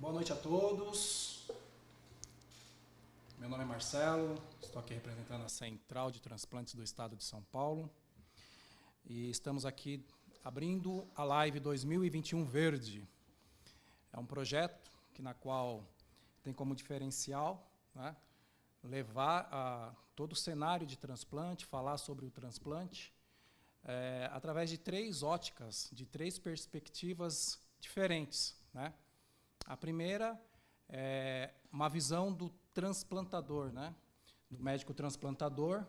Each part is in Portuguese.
Boa noite a todos. Meu nome é Marcelo, estou aqui representando a Central de Transplantes do Estado de São Paulo. E estamos aqui abrindo a Live 2021 Verde. É um projeto na qual tem como diferencial, né, levar a todo o cenário de transplante, falar sobre o transplante, através de três óticas, de três perspectivas diferentes, né? A primeira é uma visão do transplantador, né? Do médico transplantador,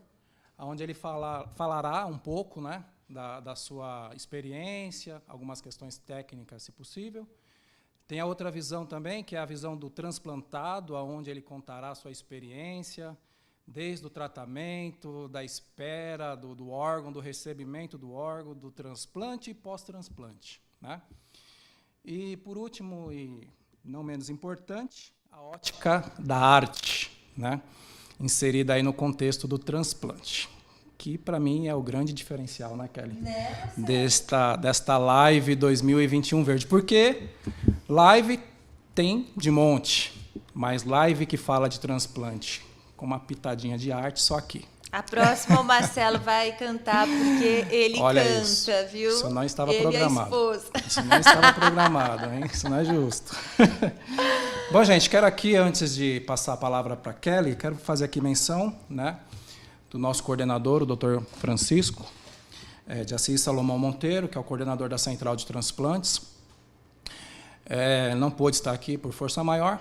onde ele falará um pouco, né, da sua experiência, algumas questões técnicas, se possível. Tem a outra visão também, que é a visão do transplantado, onde ele contará a sua experiência, desde o tratamento, da espera do órgão, do recebimento do órgão, do transplante e pós-transplante, né? E, por último, e não menos importante, a ótica da arte, né, inserida aí no contexto do transplante, que, para mim, é o grande diferencial, né, Kelly? Desta Live 2021 Verde. Porque live tem de monte, mas live que fala de transplante, com uma pitadinha de arte, só aqui. A próxima o Marcelo vai cantar, porque ele Olha canta, isso. viu? Isso não estava ele programado. E a esposa. Isso não estava programado, hein? Isso não é justo. Bom, gente, quero aqui, antes de passar a palavra para a Kelly, quero fazer aqui menção, né, do nosso coordenador, o Dr. Francisco de Assis Salomão Monteiro, que é o coordenador da Central de Transplantes. Não pôde estar aqui por força maior,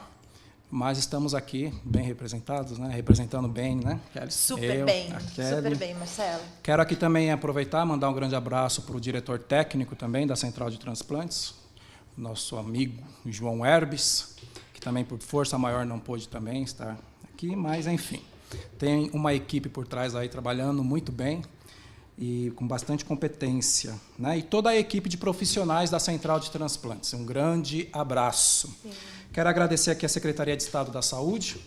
mas estamos aqui bem representados, né? Representando bem, né, Kelly? Super bem, Marcelo. Quero aqui também aproveitar, mandar um grande abraço para o diretor técnico também da Central de Transplantes, nosso amigo João Herbes, que também por força maior não pôde também estar aqui, mas enfim, tem uma equipe por trás aí trabalhando muito bem e com bastante competência, né? E toda a equipe de profissionais da Central de Transplantes. Um grande abraço. Sim. Quero agradecer aqui à Secretaria de Estado da Saúde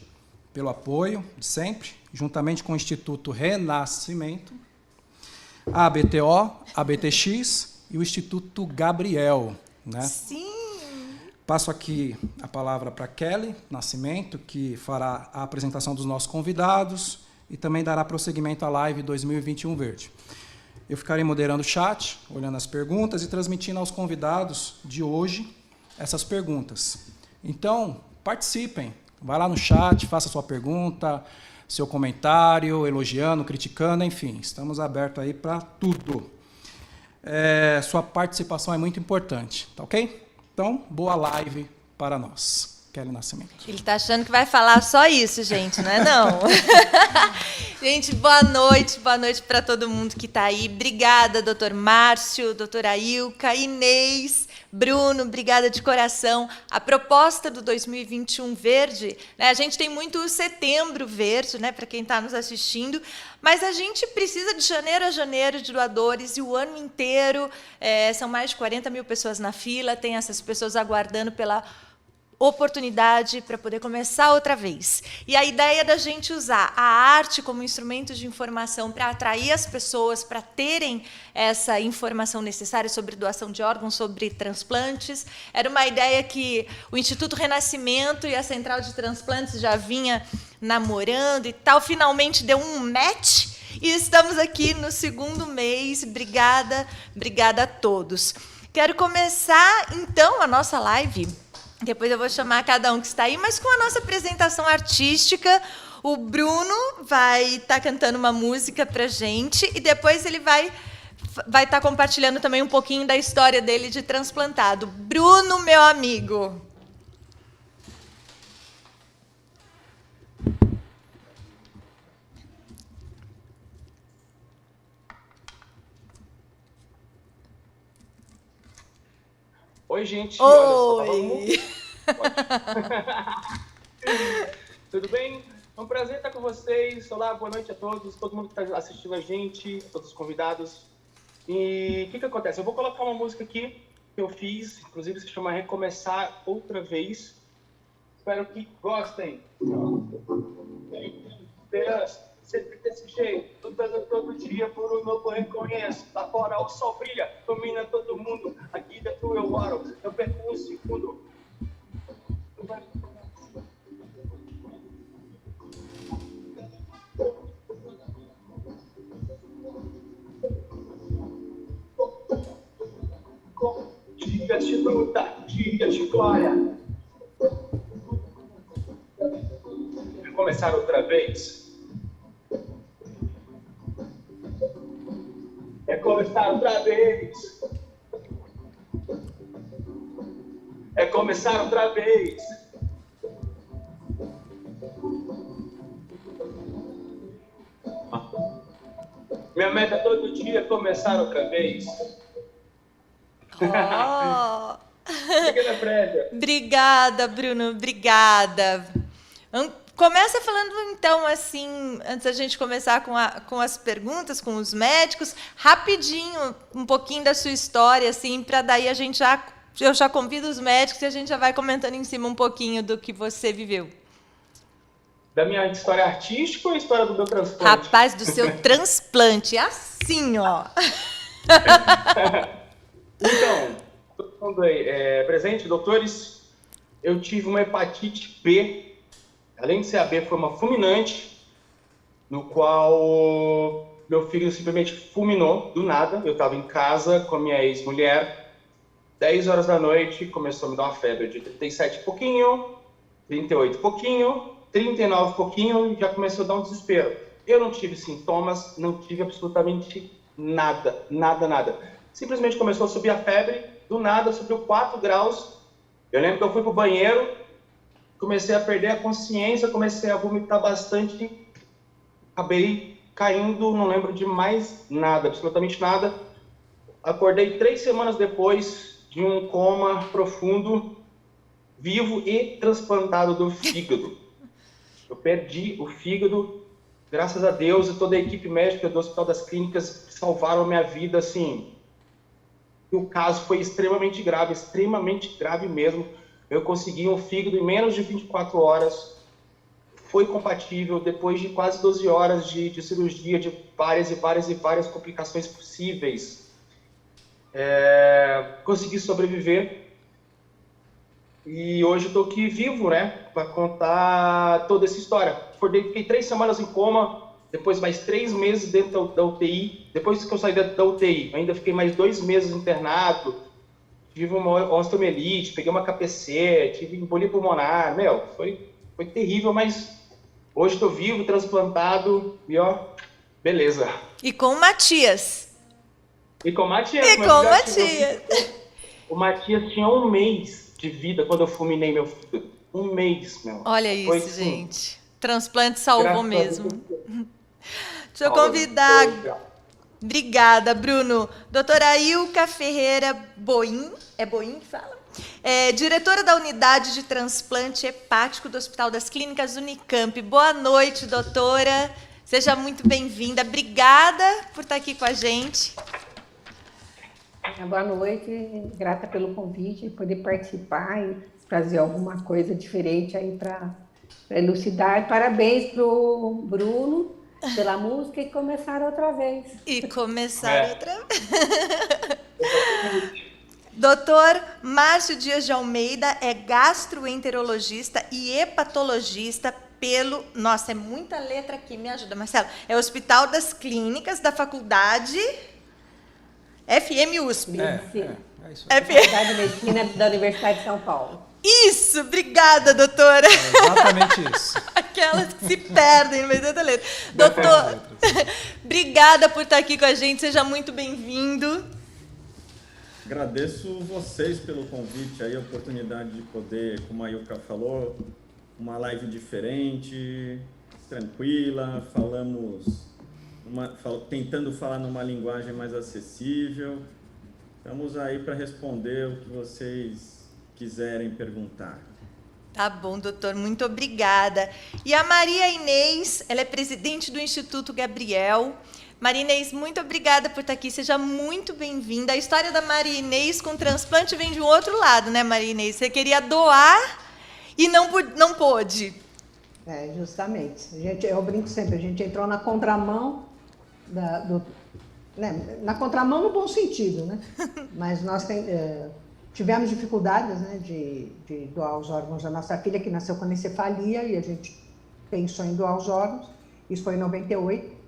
pelo apoio de sempre, juntamente com o Instituto Renascimento, a ABTO, a BTX e o Instituto Gabriel, né? Sim! Passo aqui a palavra para Kelly Nascimento, que fará a apresentação dos nossos convidados e também dará prosseguimento à Live 2021 Verde. Eu ficarei moderando o chat, olhando as perguntas e transmitindo aos convidados de hoje essas perguntas. Então, participem. Vai lá no chat, faça sua pergunta, seu comentário, elogiando, criticando, enfim. Estamos abertos aí para tudo. Sua participação é muito importante, tá ok? Então, boa live para nós. Kelly Nascimento. Ele está achando que vai falar só isso, gente, não é não? Gente, boa noite para todo mundo que está aí. Obrigada, doutor Márcio, doutora Ilka, Inês, Bruno, obrigada de coração. A proposta do 2021 Verde, né, a gente tem muito o Setembro Verde, né, para quem está nos assistindo, mas a gente precisa de janeiro a janeiro de doadores e o ano inteiro, são mais de 40 mil pessoas na fila, tem essas pessoas aguardando pela oportunidade para poder começar outra vez. E a ideia da gente usar a arte como instrumento de informação para atrair as pessoas, para terem essa informação necessária sobre doação de órgãos, sobre transplantes, era uma ideia que o Instituto Renascimento e a Central de Transplantes já vinha namorando e tal, finalmente deu um match e estamos aqui no segundo mês. Obrigada a todos. Quero começar, então, a nossa live. Depois eu vou chamar cada um que está aí, mas com a nossa apresentação artística, o Bruno vai estar cantando uma música para a gente e depois ele vai estar compartilhando também um pouquinho da história dele de transplantado. Bruno, meu amigo. Oi, gente. Oi. Tudo bem? É um prazer estar com vocês. Olá, boa noite a todos, todo mundo que está assistindo a gente, todos os convidados. E o que acontece? Eu vou colocar uma música aqui que eu fiz, inclusive se chama Recomeçar Outra Vez. Espero que gostem. Sempre desse jeito, lutando todo dia por um novo reconheço. Lá fora o sol brilha, domina todo mundo. Aqui dentro eu oro, eu perco um segundo. dias de luta, dias de glória. Vai começar outra vez. É começar outra vez. É começar outra vez. Minha meta todo dia é começar outra vez. Oh. Pequena prévia. Obrigada, Bruno, obrigada. Começa falando, então, assim, antes da gente começar com as perguntas, com os médicos, rapidinho, um pouquinho da sua história, assim, para daí eu já convido os médicos e a gente já vai comentando em cima um pouquinho do que você viveu. Da minha história artística ou a história do meu transplante? Rapaz, do seu transplante, assim, ó. Então, todo mundo aí presente, doutores, eu tive uma hepatite B. Além de ser a B, foi uma fulminante, no qual meu filho simplesmente fulminou do nada. Eu estava em casa com a minha ex-mulher, 10 horas da noite, começou a me dar uma febre de 37 e pouquinho, 38 e pouquinho, 39 e pouquinho, e já começou a dar um desespero. Eu não tive sintomas, não tive absolutamente nada. Simplesmente começou a subir a febre, do nada subiu 4 graus. Eu lembro que eu fui pro banheiro, comecei a perder a consciência, comecei a vomitar bastante, acabei caindo, não lembro de mais nada, absolutamente nada. Acordei 3 semanas depois de um coma profundo, vivo e transplantado do fígado. Eu perdi o fígado, graças a Deus, e toda a equipe médica do Hospital das Clínicas salvaram a minha vida, assim. E o caso foi extremamente grave mesmo. Eu consegui um fígado em menos de 24 horas, foi compatível, depois de quase 12 horas de cirurgia, de várias complicações possíveis. Consegui sobreviver e hoje estou aqui vivo, né, para contar toda essa história. Fiquei 3 semanas em coma, depois mais 3 meses dentro da UTI, depois que eu saí da UTI, ainda fiquei mais 2 meses internado. Tive uma osteomielite, peguei uma KPC, tive embolia pulmonar. Foi terrível, mas hoje estou vivo, transplantado e ó, beleza. E com o Matias. O Matias tinha 1 mês de vida quando eu fulminei meu filho. 1 mês, meu. Olha isso, foi, gente. Transplante salvou mesmo. Deixa eu Salve. convidar... Obrigada, Bruno. Doutora Ilka Ferreira Boim, é Boim que fala? Diretora da Unidade de Transplante Hepático do Hospital das Clínicas Unicamp. Boa noite, doutora. Seja muito bem-vinda. Obrigada por estar aqui com a gente. Boa noite, grata pelo convite, poder participar e fazer alguma coisa diferente aí para elucidar. Parabéns para o Bruno pela música e começar outra vez. Outra vez. Doutor Márcio Dias de Almeida é gastroenterologista e hepatologista pelo... Nossa, é muita letra aqui, me ajuda, Marcelo. É o Hospital das Clínicas da Faculdade FM USP. É isso aí. Faculdade de Medicina da Universidade de São Paulo. Isso, obrigada, doutora. É exatamente isso. Aquelas que se perdem no meio da letra. Doutor, obrigada por estar aqui com a gente, seja muito bem-vindo. Agradeço vocês pelo convite, aí, a oportunidade de poder, como a Ilka falou, uma live diferente, tranquila, tentando falar numa linguagem mais acessível. Estamos aí para responder o que vocês quiserem perguntar. Tá bom, doutor, muito obrigada. E a Maria Inês, ela é presidente do Instituto Gabriel. Maria Inês, muito obrigada por estar aqui, seja muito bem-vinda. A história da Maria Inês com transplante vem de um outro lado, né, Maria Inês? Você queria doar e não pôde. Justamente. Eu brinco sempre, a gente entrou na contramão, na contramão no bom sentido, né? Mas nós tivemos dificuldades, né, de doar os órgãos da nossa filha, que nasceu com encefalia, e a gente pensou em doar os órgãos. Isso foi em 98.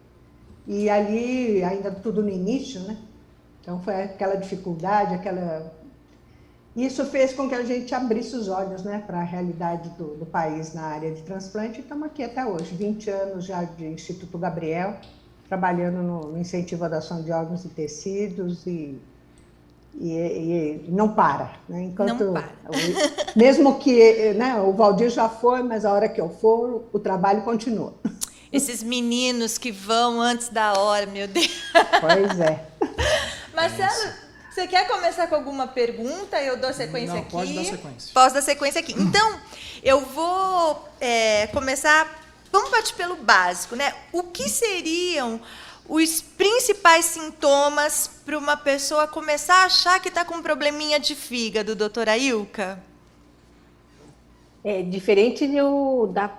E ali, ainda tudo no início, né? Então foi aquela dificuldade, Isso fez com que a gente abrisse os olhos, né, para a realidade do país na área de transplante, e estamos aqui até hoje, 20 anos já de Instituto Gabriel, trabalhando no incentivo à doação de órgãos e tecidos, e não para, né? Enquanto, não para. Mesmo que, né, o Valdir já foi, mas a hora que eu for, o trabalho continua. Esses meninos que vão antes da hora, meu Deus. Pois é. Marcelo, você quer começar com alguma pergunta? Eu dou sequência aqui. Pode dar sequência. Posso dar sequência aqui. Então, eu vou começar... Vamos partir pelo básico, né? O que seriam os principais sintomas para uma pessoa começar a achar que está com um probleminha de fígado, doutora Ilka? Diferente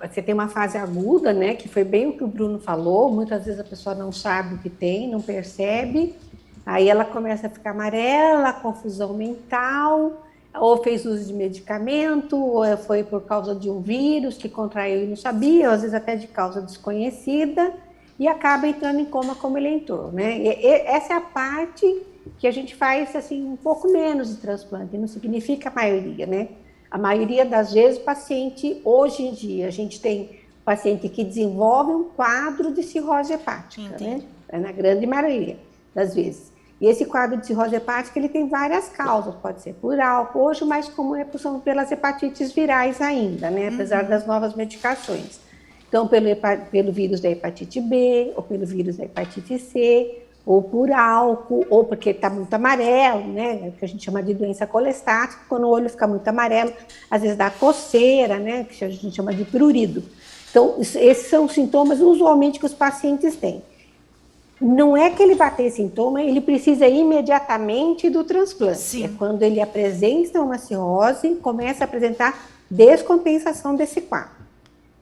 você tem uma fase aguda, né, que foi bem o que o Bruno falou, muitas vezes a pessoa não sabe o que tem, não percebe, aí ela começa a ficar amarela, confusão mental, ou fez uso de medicamento, ou foi por causa de um vírus que contraiu e não sabia, ou às vezes até de causa desconhecida, e acaba entrando em coma como ele entrou, né? Essa é a parte que a gente faz assim um pouco menos de transplante, não significa a maioria, né? A maioria das vezes o paciente, hoje em dia, a gente tem paciente que desenvolve um quadro de cirrose hepática, né? Na grande maioria das vezes. E esse quadro de cirrose hepática, ele tem várias causas, pode ser por álcool, hoje o mais comum são pelas hepatites virais ainda, né? Apesar das novas medicações. Então, pelo vírus da hepatite B, ou pelo vírus da hepatite C, ou por álcool, ou porque está muito amarelo, né? Que a gente chama de doença colestática, quando o olho fica muito amarelo, às vezes dá coceira, né? Que a gente chama de prurido. Então, esses são os sintomas usualmente que os pacientes têm. Não é que ele vai ter sintoma, ele precisa imediatamente do transplante. Sim. É quando ele apresenta uma cirrose, começa a apresentar descompensação desse quadro.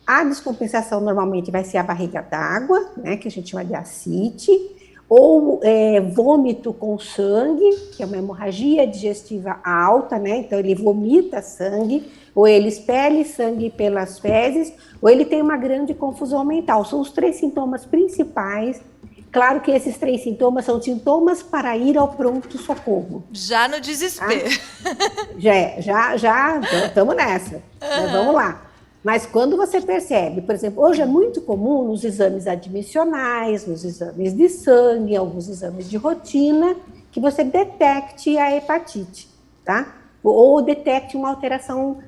A descompensação normalmente vai ser a barriga d'água, né, que a gente chama de ascite, ou vômito com sangue, que é uma hemorragia digestiva alta, né, então ele vomita sangue, ou ele expele sangue pelas fezes, ou ele tem uma grande confusão mental. São os 3 sintomas principais. Claro que esses 3 sintomas são sintomas para ir ao pronto-socorro. Já no desespero. Já estamos nessa. Né, vamos lá. Mas quando você percebe, por exemplo, hoje é muito comum nos exames admissionais, nos exames de sangue, alguns exames de rotina, que você detecte a hepatite, tá? Ou detecte uma alteração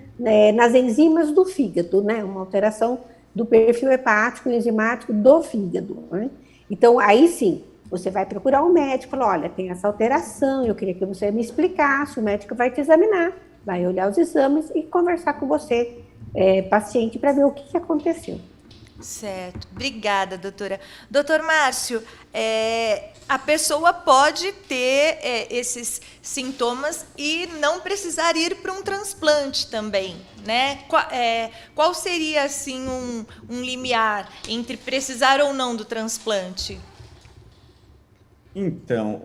nas enzimas do fígado, né? Uma alteração do perfil hepático e enzimático do fígado, né? Então, aí sim, você vai procurar um médico, falar, olha, tem essa alteração, eu queria que você me explicasse, o médico vai te examinar, vai olhar os exames e conversar com você, paciente, para ver o que aconteceu. Certo. Obrigada, doutora. Doutor Márcio, a pessoa pode ter esses sintomas e não precisar ir para um transplante também, né? Qual seria, assim, um limiar entre precisar ou não do transplante? Então,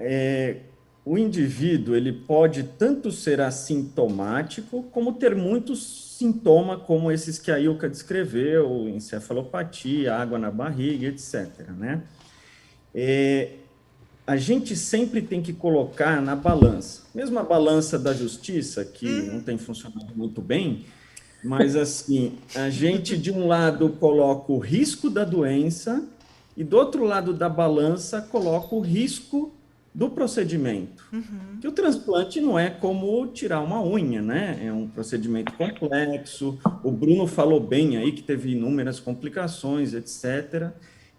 o indivíduo ele pode tanto ser assintomático como ter muitos sintomas como esses que a Ilka descreveu, encefalopatia, água na barriga, etc., né? A gente sempre tem que colocar na balança, mesmo a balança da justiça, que não tem funcionado muito bem, mas assim, a gente de um lado coloca o risco da doença e do outro lado da balança coloca o risco do procedimento. Que o transplante não é como tirar uma unha, né? É um procedimento complexo. O Bruno falou bem aí que teve inúmeras complicações, etc.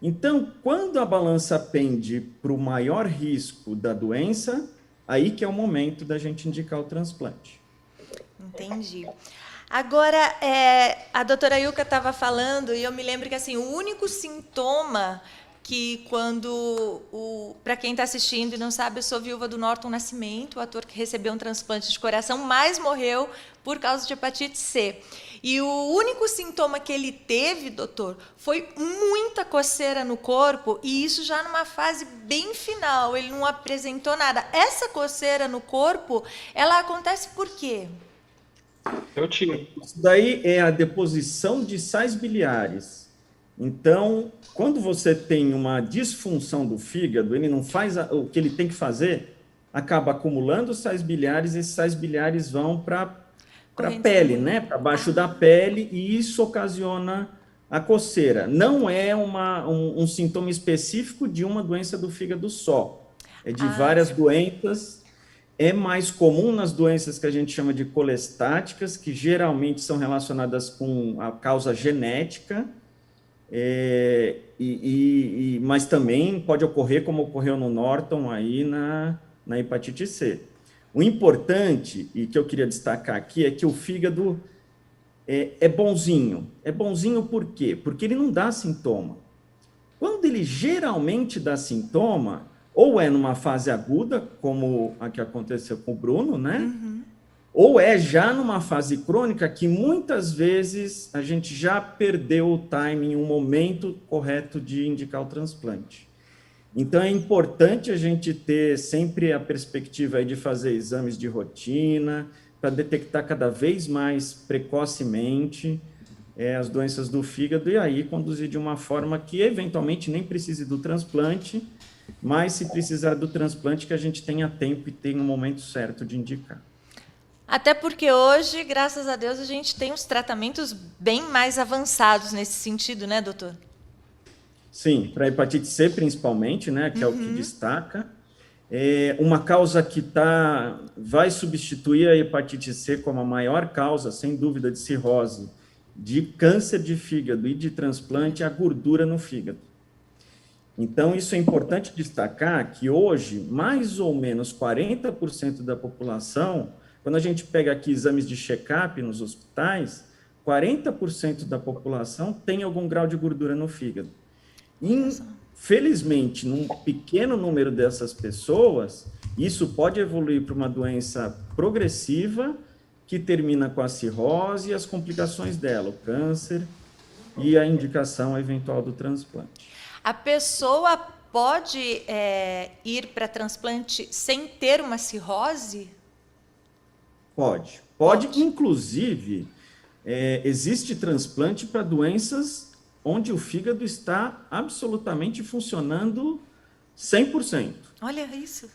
Então, quando a balança pende para o maior risco da doença, aí que é o momento da gente indicar o transplante. Entendi. Agora, a doutora Ilka estava falando, e eu me lembro que assim, o único sintoma que para quem está assistindo e não sabe, eu sou viúva do Norton Nascimento, o ator que recebeu um transplante de coração, mas morreu por causa de hepatite C. E o único sintoma que ele teve, doutor, foi muita coceira no corpo, e isso já numa fase bem final, ele não apresentou nada. Essa coceira no corpo, ela acontece por quê? Isso daí é a deposição de sais biliares. Então, quando você tem uma disfunção do fígado, ele não faz o que ele tem que fazer, acaba acumulando sais biliares, esses sais biliares vão para a pele, né? Para baixo da pele, e isso ocasiona a coceira. Não é um sintoma específico de uma doença do fígado só, é de várias doenças. É mais comum nas doenças que a gente chama de colestáticas, que geralmente são relacionadas com a causa genética, mas também pode ocorrer, como ocorreu no Norton, aí na hepatite C. O importante, e que eu queria destacar aqui, é que o fígado é bonzinho. É bonzinho por quê? Porque ele não dá sintoma. Quando ele geralmente dá sintoma, ou é numa fase aguda, como a que aconteceu com o Bruno, né? Ou é já numa fase crônica, que muitas vezes a gente já perdeu o timing, o momento correto de indicar o transplante. Então, é importante a gente ter sempre a perspectiva aí de fazer exames de rotina, para detectar cada vez mais precocemente as doenças do fígado, e aí conduzir de uma forma que, eventualmente, nem precise do transplante, mas se precisar do transplante, que a gente tenha tempo e tenha um momento certo de indicar. Até porque hoje, graças a Deus, a gente tem os tratamentos bem mais avançados nesse sentido, né, doutor? Sim, para a hepatite C principalmente, né, que é o que destaca. Uma causa que vai substituir a hepatite C como a maior causa, sem dúvida, de cirrose, de câncer de fígado e de transplante, é a gordura no fígado. Então, isso é importante destacar, que hoje, mais ou menos 40% da população, quando a gente pega aqui exames de check-up nos hospitais, 40% da população tem algum grau de gordura no fígado. Infelizmente, num pequeno número dessas pessoas, isso pode evoluir para uma doença progressiva, que termina com a cirrose e as complicações dela, o câncer e a indicação eventual do transplante. A pessoa pode ir para transplante sem ter uma cirrose? Pode. Inclusive, existe transplante para doenças onde o fígado está absolutamente funcionando 100%. Olha isso.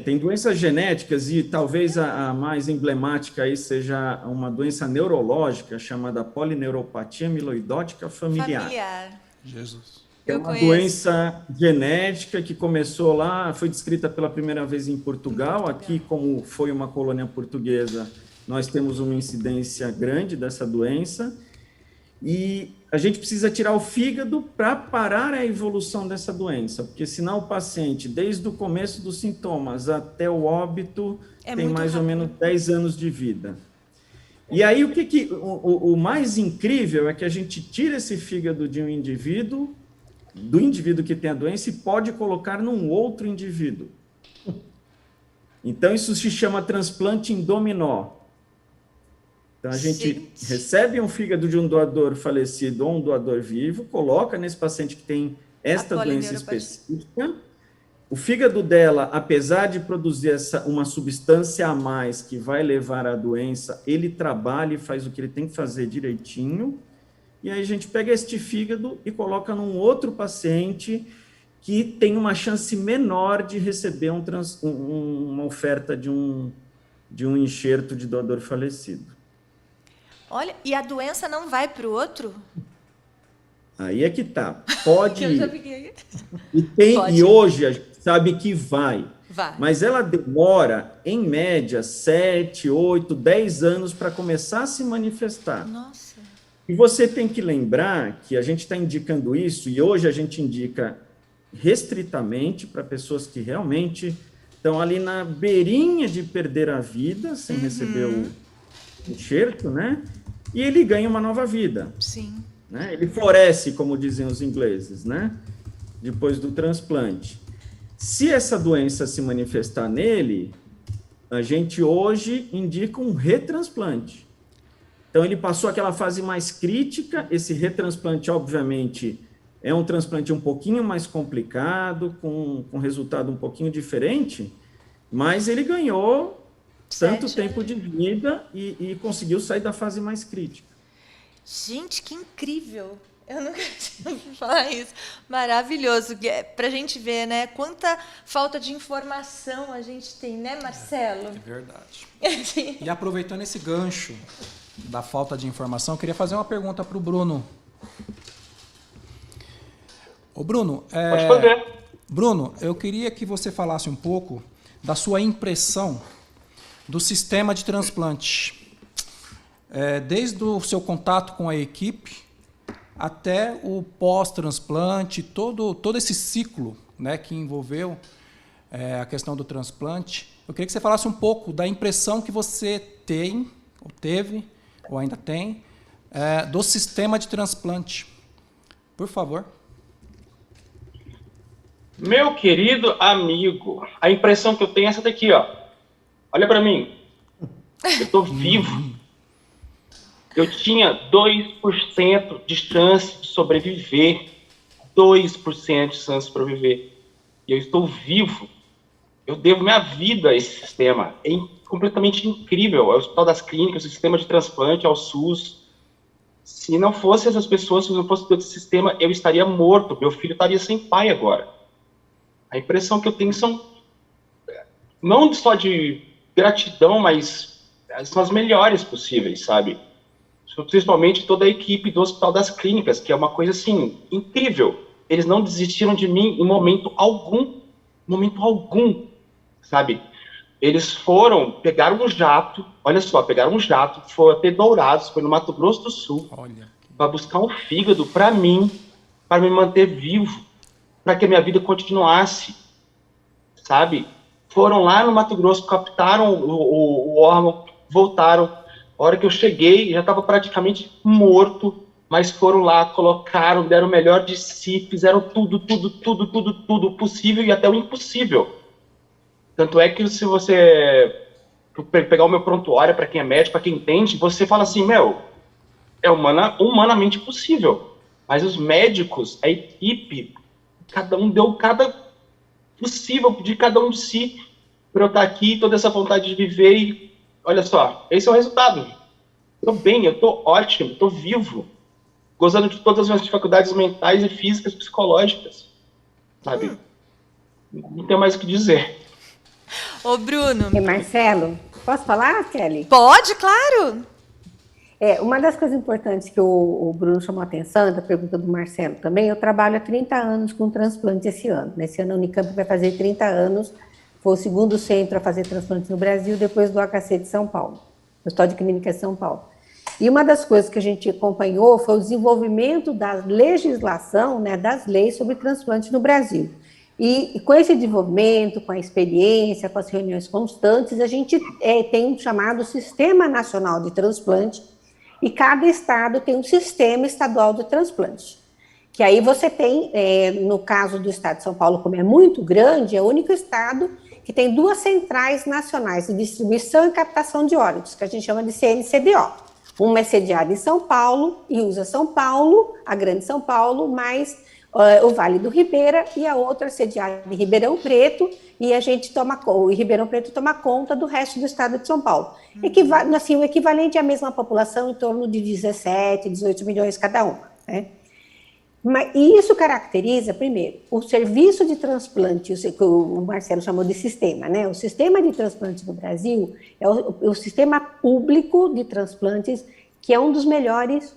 Tem doenças genéticas, e talvez a mais emblemática aí seja uma doença neurológica chamada polineuropatia amiloidótica familiar. Jesus. É uma doença genética que começou lá, foi descrita pela primeira vez em Portugal. Aqui, como foi uma colônia portuguesa, nós temos uma incidência grande dessa doença. E a gente precisa tirar o fígado para parar a evolução dessa doença, porque senão o paciente, desde o começo dos sintomas até o óbito, tem mais ou menos 10 anos de vida. E aí, o mais incrível é que a gente tira esse fígado de um indivíduo, do indivíduo que tem a doença, e pode colocar num outro indivíduo. Então, isso se chama transplante em dominó. Então, a gente recebe um fígado de um doador falecido ou um doador vivo, coloca nesse paciente que tem esta doença específica. O fígado dela, apesar de produzir uma substância a mais que vai levar à doença, ele trabalha e faz o que ele tem que fazer direitinho. E aí a gente pega este fígado e coloca num outro paciente que tem uma chance menor de receber uma oferta de um enxerto de doador falecido. Olha, e a doença não vai para o outro? Aí é que tá. Pode Eu já ir. fiquei... E hoje a gente sabe que vai. Vai. Mas ela demora, em média, 7, 8, 10 anos para começar a se manifestar. Nossa. E você tem que lembrar que a gente está indicando isso, e hoje a gente indica restritamente para pessoas que realmente estão ali na beirinha de perder a vida, sem receber o enxerto, né? E ele ganha uma nova vida. Sim. Né? Ele floresce, como dizem os ingleses, né? Depois do transplante. Se essa doença se manifestar nele, a gente hoje indica um retransplante. Então, ele passou aquela fase mais crítica. Esse retransplante, obviamente, é um transplante um pouquinho mais complicado, com resultado um pouquinho diferente, mas ele ganhou tanto tempo de vida e conseguiu sair da fase mais crítica. Gente, que incrível! Eu nunca tinha ouvido falar isso. Maravilhoso. Para a gente ver, né? Quanta falta de informação a gente tem, né, Marcelo? É verdade. E aproveitando esse gancho da falta de informação, eu queria fazer uma pergunta para o Bruno. Ô, Bruno, Pode fazer. Bruno, eu queria que você falasse um pouco da sua impressão do sistema de transplante. Desde o seu contato com a equipe até o pós-transplante, todo esse ciclo, né, que envolveu a questão do transplante. Eu queria que você falasse um pouco da impressão que você tem, ou teve, ou ainda tem, do sistema de transplante. Por favor. Meu querido amigo, a impressão que eu tenho é essa daqui, ó. Olha para mim. Eu tô vivo. Eu tinha 2% de chance de sobreviver. 2% de chance de sobreviver. E eu estou vivo. Eu devo minha vida a esse sistema. É completamente incrível. É o Hospital das Clínicas, o sistema de transplante, ao SUS. Se não fosse essas pessoas, se não fosse todo esse sistema, eu estaria morto. Meu filho estaria sem pai agora. A impressão que eu tenho são, não só de gratidão, mas são as melhores possíveis, sabe? Principalmente toda a equipe do Hospital das Clínicas, que é uma coisa, assim, incrível. Eles não desistiram de mim em momento algum, sabe? Eles pegaram um jato, olha só, foram até Dourados, foi no Mato Grosso do Sul, para buscar um fígado para mim, para me manter vivo, para que a minha vida continuasse, sabe? Foram lá no Mato Grosso, captaram o órgão, voltaram. A hora que eu cheguei, já estava praticamente morto, mas foram lá, colocaram, deram o melhor de si, fizeram tudo possível e até o impossível. Tanto é que se você pegar o meu prontuário, para quem é médico, para quem entende, você fala assim, é humanamente possível. Mas os médicos, a equipe, cada um deu cada possível de cada um de si para eu estar aqui, toda essa vontade de viver e olha só, esse é o resultado. Estou bem, eu estou ótimo, estou vivo, gozando de todas as minhas dificuldades mentais e físicas, psicológicas, sabe? Não tenho mais o que dizer. Ô, Bruno. E Marcelo, posso falar, Kelly? Pode, claro. Uma das coisas importantes que o Bruno chamou a atenção, da pergunta do Marcelo também, eu trabalho há 30 anos com transplante esse ano. Nesse ano a Unicamp vai fazer 30 anos, foi o segundo centro a fazer transplante no Brasil, depois do HC de São Paulo, o Hospital de Clínicas de São Paulo. E uma das coisas que a gente acompanhou foi o desenvolvimento da legislação, né, das leis sobre transplante no Brasil. E com esse desenvolvimento, com a experiência, com as reuniões constantes, a gente tem um chamado Sistema Nacional de Transplante, e cada estado tem um sistema estadual de transplante. Que aí você tem, no caso do estado de São Paulo, como é muito grande, é o único estado que tem 2 centrais nacionais de distribuição e captação de órgãos, que a gente chama de CNCDO. Uma é sediada em São Paulo e usa São Paulo, a Grande São Paulo, mais o Vale do Ribeira, e a outra sediada em Ribeirão Preto, e o Ribeirão Preto toma conta do resto do estado de São Paulo. Assim, o equivalente à mesma população, em torno de 17, 18 milhões cada uma, né? E isso caracteriza, primeiro, o serviço de transplante, que o Marcelo chamou de sistema, né? O sistema de transplante no Brasil é o sistema público de transplantes, que é um dos melhores,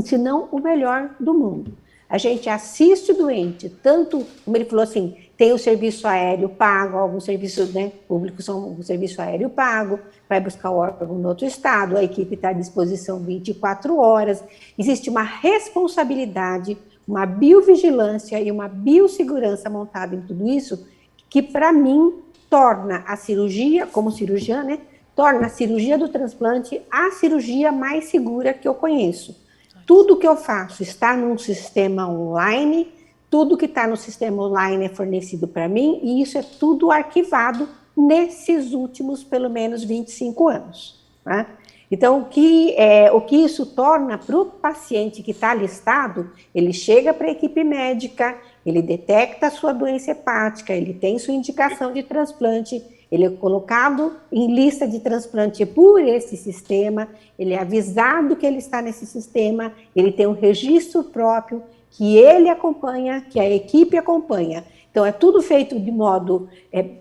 se não o melhor do mundo. A gente assiste o doente, tanto, como ele falou assim, tem o serviço aéreo pago, alguns serviços, né, públicos são o serviço aéreo pago, vai buscar o órgão no outro estado, a equipe está à disposição 24 horas, existe uma responsabilidade, uma biovigilância e uma biossegurança montada em tudo isso, que para mim torna a cirurgia, como cirurgiã, né, torna a cirurgia do transplante a cirurgia mais segura que eu conheço. Tudo que eu faço está num sistema online, tudo que está no sistema online é fornecido para mim, e isso é tudo arquivado nesses últimos, pelo menos, 25 anos. Tá? Então, o que isso torna para o paciente que está listado, ele chega para a equipe médica, ele detecta a sua doença hepática, ele tem sua indicação de transplante, Ele é colocado em lista de transplante por esse sistema, ele é avisado que ele está nesse sistema, ele tem um registro próprio que ele acompanha, que a equipe acompanha. Então, é tudo feito de modo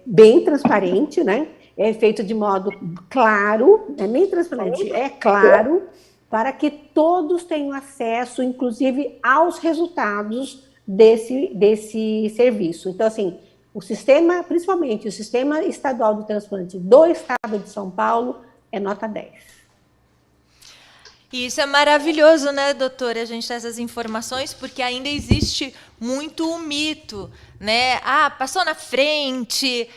bem transparente, né? É feito de modo claro, é nem transparente, é claro, para que todos tenham acesso, inclusive, aos resultados desse serviço. Então, assim, o sistema, principalmente o Sistema Estadual de Transplante do Estado de São Paulo, é nota 10. E isso é maravilhoso, né, doutora, a gente ter essas informações, porque ainda existe muito o mito, né? Ah, passou na frente,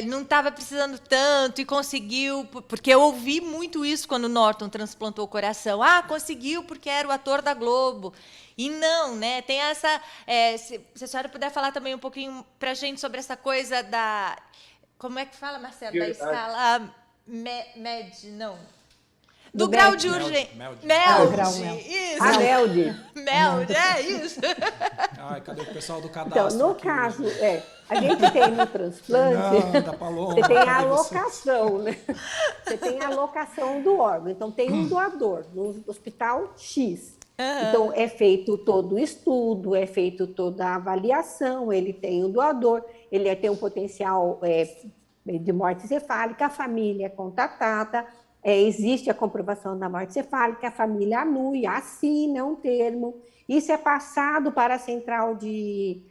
não estava precisando tanto e conseguiu, porque eu ouvi muito isso quando o Norton transplantou o coração. Ah, conseguiu porque era o ator da Globo. E não, né? Tem essa... se a senhora puder falar também um pouquinho para a gente sobre essa coisa da... Como é que fala, Marcelo? Da escala MED, não... Do grau de urgência. MELD. Isso. MELD. MELD, é isso. Ai, cadê o pessoal do cadastro? Então, no caso, a gente tem no transplante, você tem a alocação, né? Você tem a alocação do órgão. Então, tem um doador no hospital X. Então, é feito todo o estudo, é feito toda a avaliação, ele tem um doador, ele tem um potencial de morte encefálica, a família é contatada, existe a comprovação da morte encefálica, a família anui, assina um termo, isso é passado para a central de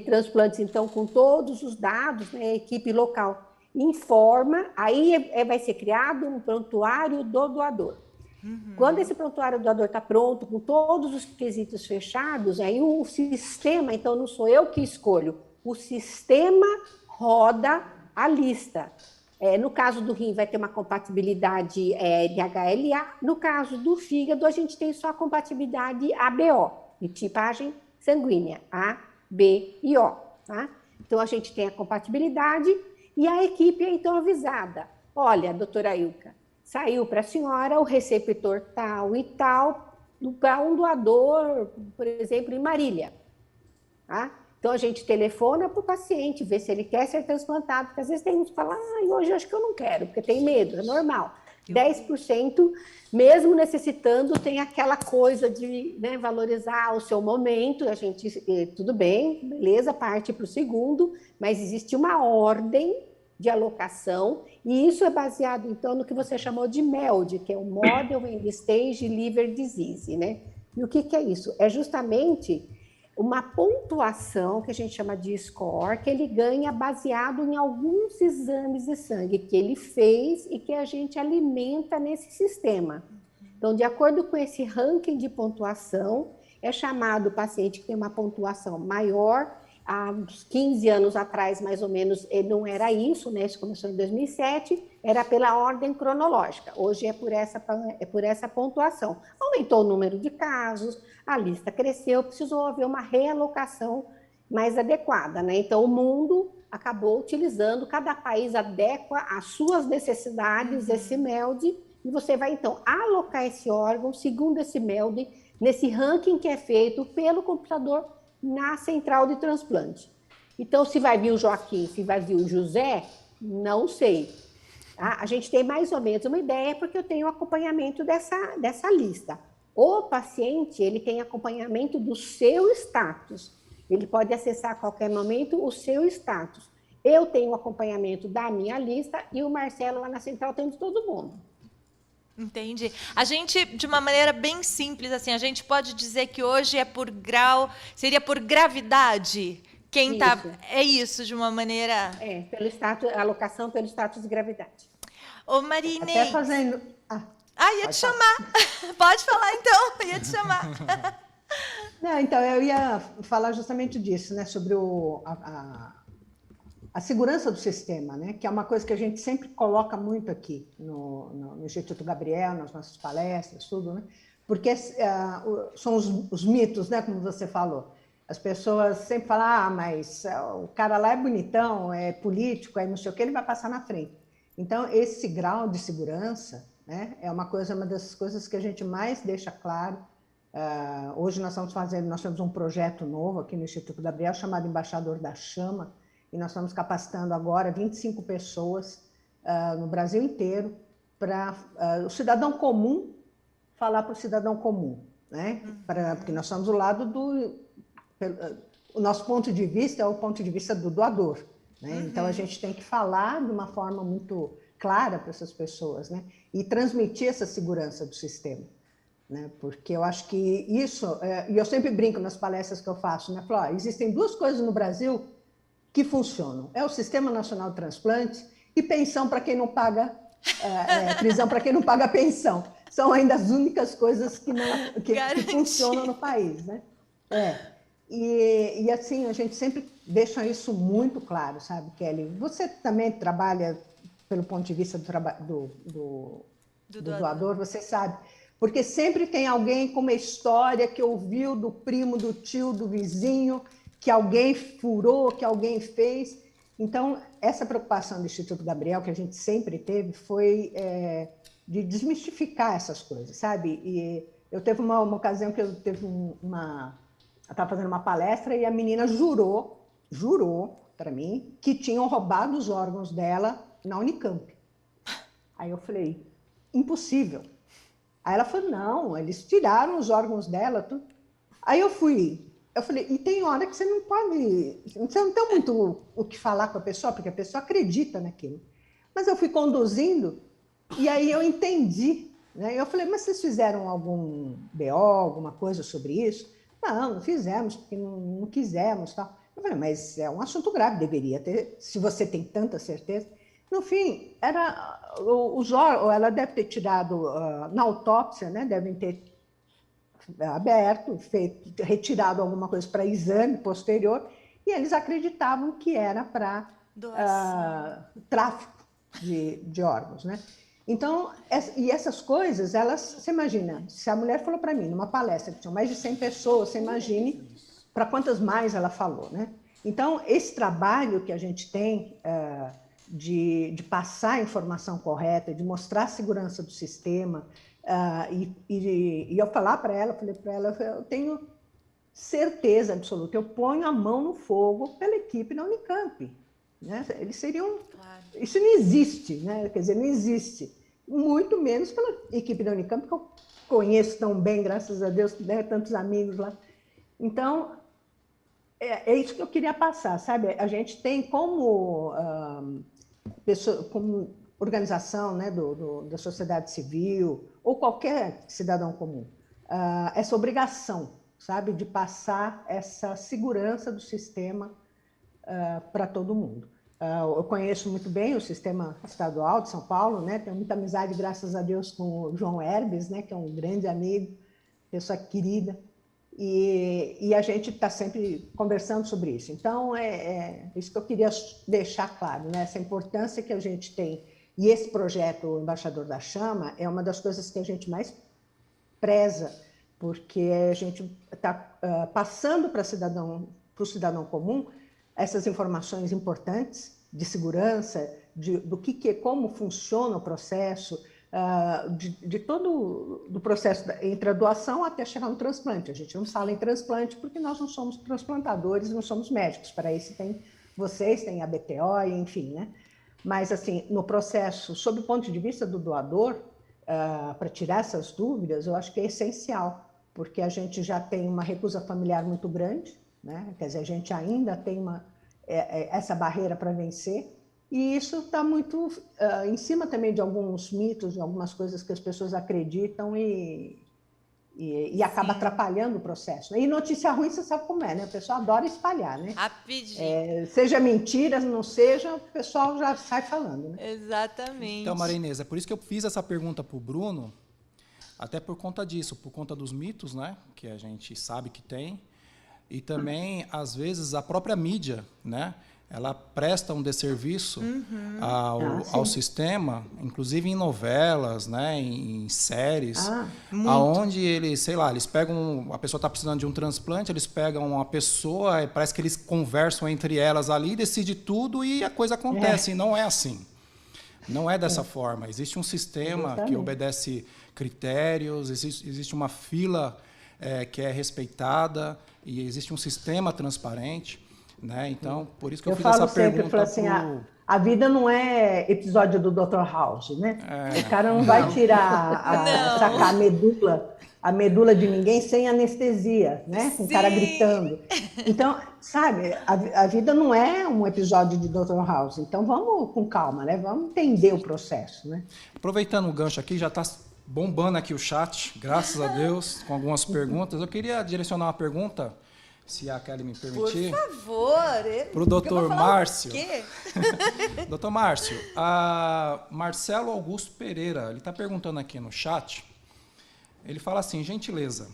transplantes, então, com todos os dados, né, a equipe local informa, aí vai ser criado um prontuário do doador. Quando esse prontuário do doador está pronto, com todos os quesitos fechados, aí o sistema, então não sou eu que escolho, o sistema roda a lista. No caso do rim, vai ter uma compatibilidade de HLA. No caso do fígado, a gente tem só a compatibilidade ABO, de tipagem sanguínea, A, B e O. Tá? Então, a gente tem a compatibilidade e a equipe é, então, avisada. Olha, doutora Ilka, saiu para a senhora o receptor tal e tal para um doador, por exemplo, em Marília. Tá? Então, a gente telefona para o paciente, vê se ele quer ser transplantado, porque às vezes tem uns que falam, hoje eu acho que eu não quero, porque tem medo, é normal. 10%, mesmo necessitando, tem aquela coisa de valorizar o seu momento, a gente, tudo bem, beleza, parte para o segundo, mas existe uma ordem de alocação, e isso é baseado, então, no que você chamou de MELD, que é o Model End Stage Liver Disease, né? E o que é isso? É justamente uma pontuação que a gente chama de score, que ele ganha baseado em alguns exames de sangue que ele fez e que a gente alimenta nesse sistema. Então, de acordo com esse ranking de pontuação, é chamado o paciente que tem uma pontuação maior. Há uns 15 anos atrás, mais ou menos, não era isso, né? Isso começou em 2007, era pela ordem cronológica. Hoje é por essa pontuação. Aumentou o número de casos, a lista cresceu, precisou haver uma realocação mais adequada, né? Então, o mundo acabou utilizando, cada país adequa às suas necessidades esse MELD, e você vai, então, alocar esse órgão segundo esse MELD, nesse ranking que é feito pelo computador na central de transplante. Então, se vai vir o Joaquim, se vai vir o José, não sei. Tá? A gente tem mais ou menos uma ideia, porque eu tenho acompanhamento dessa lista. O paciente, ele tem acompanhamento do seu status. Ele pode acessar a qualquer momento o seu status. Eu tenho acompanhamento da minha lista e o Marcelo lá na central tem de todo mundo. Entendi. A gente, de uma maneira bem simples, assim, a gente pode dizer que hoje é por grau, seria por gravidade? Quem tá, é isso, de uma maneira... pelo status, alocação pelo status de gravidade. Ô, Marine... Até fazendo... ia te chamar. Pode falar, então, ia te chamar. Não, então, eu ia falar justamente disso, né, sobre a segurança do sistema, né, que é uma coisa que a gente sempre coloca muito aqui no Instituto Gabriel, nas nossas palestras, tudo, né, porque são os mitos, né, como você falou. As pessoas sempre falam, mas o cara lá é bonitão, é político, é não sei o que, ele vai passar na frente. Então, esse grau de segurança, né, é uma das coisas que a gente mais deixa claro. Hoje nós temos um projeto novo aqui no Instituto Gabriel, chamado Embaixador da Chama, e nós estamos capacitando agora 25 pessoas no Brasil inteiro para o cidadão comum falar para o cidadão comum, né? Porque nós somos do lado o nosso ponto de vista é o ponto de vista do doador, né? Então a gente tem que falar de uma forma muito clara para essas pessoas, né? E transmitir essa segurança do sistema, né? Porque eu acho que isso, e eu sempre brinco nas palestras que eu faço, né? Falo, existem duas coisas no Brasil que funcionam: é o Sistema Nacional de Transplantes e pensão para quem não paga, prisão para quem não paga pensão. São ainda as únicas coisas que funcionam no país, né? E assim, a gente sempre deixa isso muito claro, sabe, Kelly? Você também trabalha pelo ponto de vista do doador, você sabe. Porque sempre tem alguém com uma história que ouviu do primo, do tio, do vizinho, que alguém furou, que alguém fez. Então, essa preocupação do Instituto Gabriel, que a gente sempre teve, foi de desmistificar essas coisas, sabe? E eu teve uma ocasião que eu estava fazendo uma palestra e a menina jurou para mim que tinham roubado os órgãos dela na Unicamp. Aí eu falei, impossível. Aí ela falou, não, eles tiraram os órgãos dela. Tudo. Aí eu falei, e tem hora que você não tem muito o que falar com a pessoa, porque a pessoa acredita naquilo. Mas eu fui conduzindo e aí eu entendi, né? Eu falei, mas vocês fizeram algum BO, alguma coisa sobre isso? Não fizemos, porque não quisemos. Tal. Eu falei, mas é um assunto grave, deveria ter, se você tem tanta certeza. No fim, ela deve ter tirado, na autópsia, né, devem ter aberto, retirado alguma coisa para exame posterior, e eles acreditavam que era para tráfico de órgãos, né? Então, e essas coisas, você imagina, se a mulher falou para mim, numa palestra, que tinham mais de 100 pessoas, você imagine para quantas mais ela falou, né? Então, esse trabalho que a gente tem de passar a informação correta, de mostrar a segurança do sistema, e eu falei para ela, eu tenho certeza absoluta, eu ponho a mão no fogo pela equipe da Unicamp. Né? Eles seriam... Claro. Isso não existe, né? Quer dizer, não existe. Muito menos pela equipe da Unicamp, que eu conheço tão bem, graças a Deus, né? Tantos amigos lá. Então, é isso que eu queria passar, sabe? A gente tem como organização, né, da sociedade civil, ou qualquer cidadão comum, essa obrigação, sabe, de passar essa segurança do sistema para todo mundo. Eu conheço muito bem o sistema estadual de São Paulo, né? Tenho muita amizade, graças a Deus, com o João Herbes, né? Que é um grande amigo, pessoa querida, e a gente está sempre conversando sobre isso. Então, isso que eu queria deixar claro, né? Essa importância que a gente tem. E esse projeto, o Embaixador da Chama, é uma das coisas que a gente mais preza, porque a gente está passando para o cidadão comum essas informações importantes de segurança, como funciona o processo, de todo o processo entre a doação até chegar no transplante. A gente não fala em transplante porque nós não somos transplantadores, não somos médicos. Para isso vocês têm a BTO, enfim, né? Mas, assim, no processo, sob o ponto de vista do doador, para tirar essas dúvidas, eu acho que é essencial, porque a gente já tem uma recusa familiar muito grande, né? Quer dizer, a gente ainda tem essa barreira para vencer, e isso está muito em cima também de alguns mitos, de algumas coisas que as pessoas acreditam e acaba atrapalhando o processo. Né? E notícia ruim, você sabe como é, né? O pessoal adora espalhar, né? Rapidinho. Seja mentira, não seja, o pessoal já sai falando, né? Exatamente. Então, Maria Inês, é por isso que eu fiz essa pergunta para o Bruno, até por conta disso, por conta dos mitos, né? Que a gente sabe que tem, e também, às vezes, a própria mídia, né? Ela presta um desserviço ao sistema, inclusive em novelas, né, em séries, aonde eles, sei lá, eles pegam, a pessoa está precisando de um transplante, eles pegam uma pessoa, parece que eles conversam entre elas ali, decidem tudo e a coisa acontece. E não é assim. Não é dessa forma. Existe um sistema que obedece critérios, existe uma fila que é respeitada e existe um sistema transparente. né? Então, por isso que eu Eu fiz falo essa sempre, eu pergunta falo assim, a vida não é episódio do Dr. House, né? O cara não vai tirar, sacar a medula de ninguém sem anestesia, né? Com o cara gritando. Então, sabe, a vida não é um episódio de Dr. House. Então, vamos com calma, né? Vamos entender o processo, né? Aproveitando o gancho aqui, já está bombando aqui o chat, graças a Deus, com algumas perguntas. Eu queria direcionar uma pergunta, se a Kelly me permitir. Por favor. Para o doutor Márcio. O quê? Doutor Márcio, a Marcelo Augusto Pereira, ele está perguntando aqui no chat, ele fala assim, gentileza,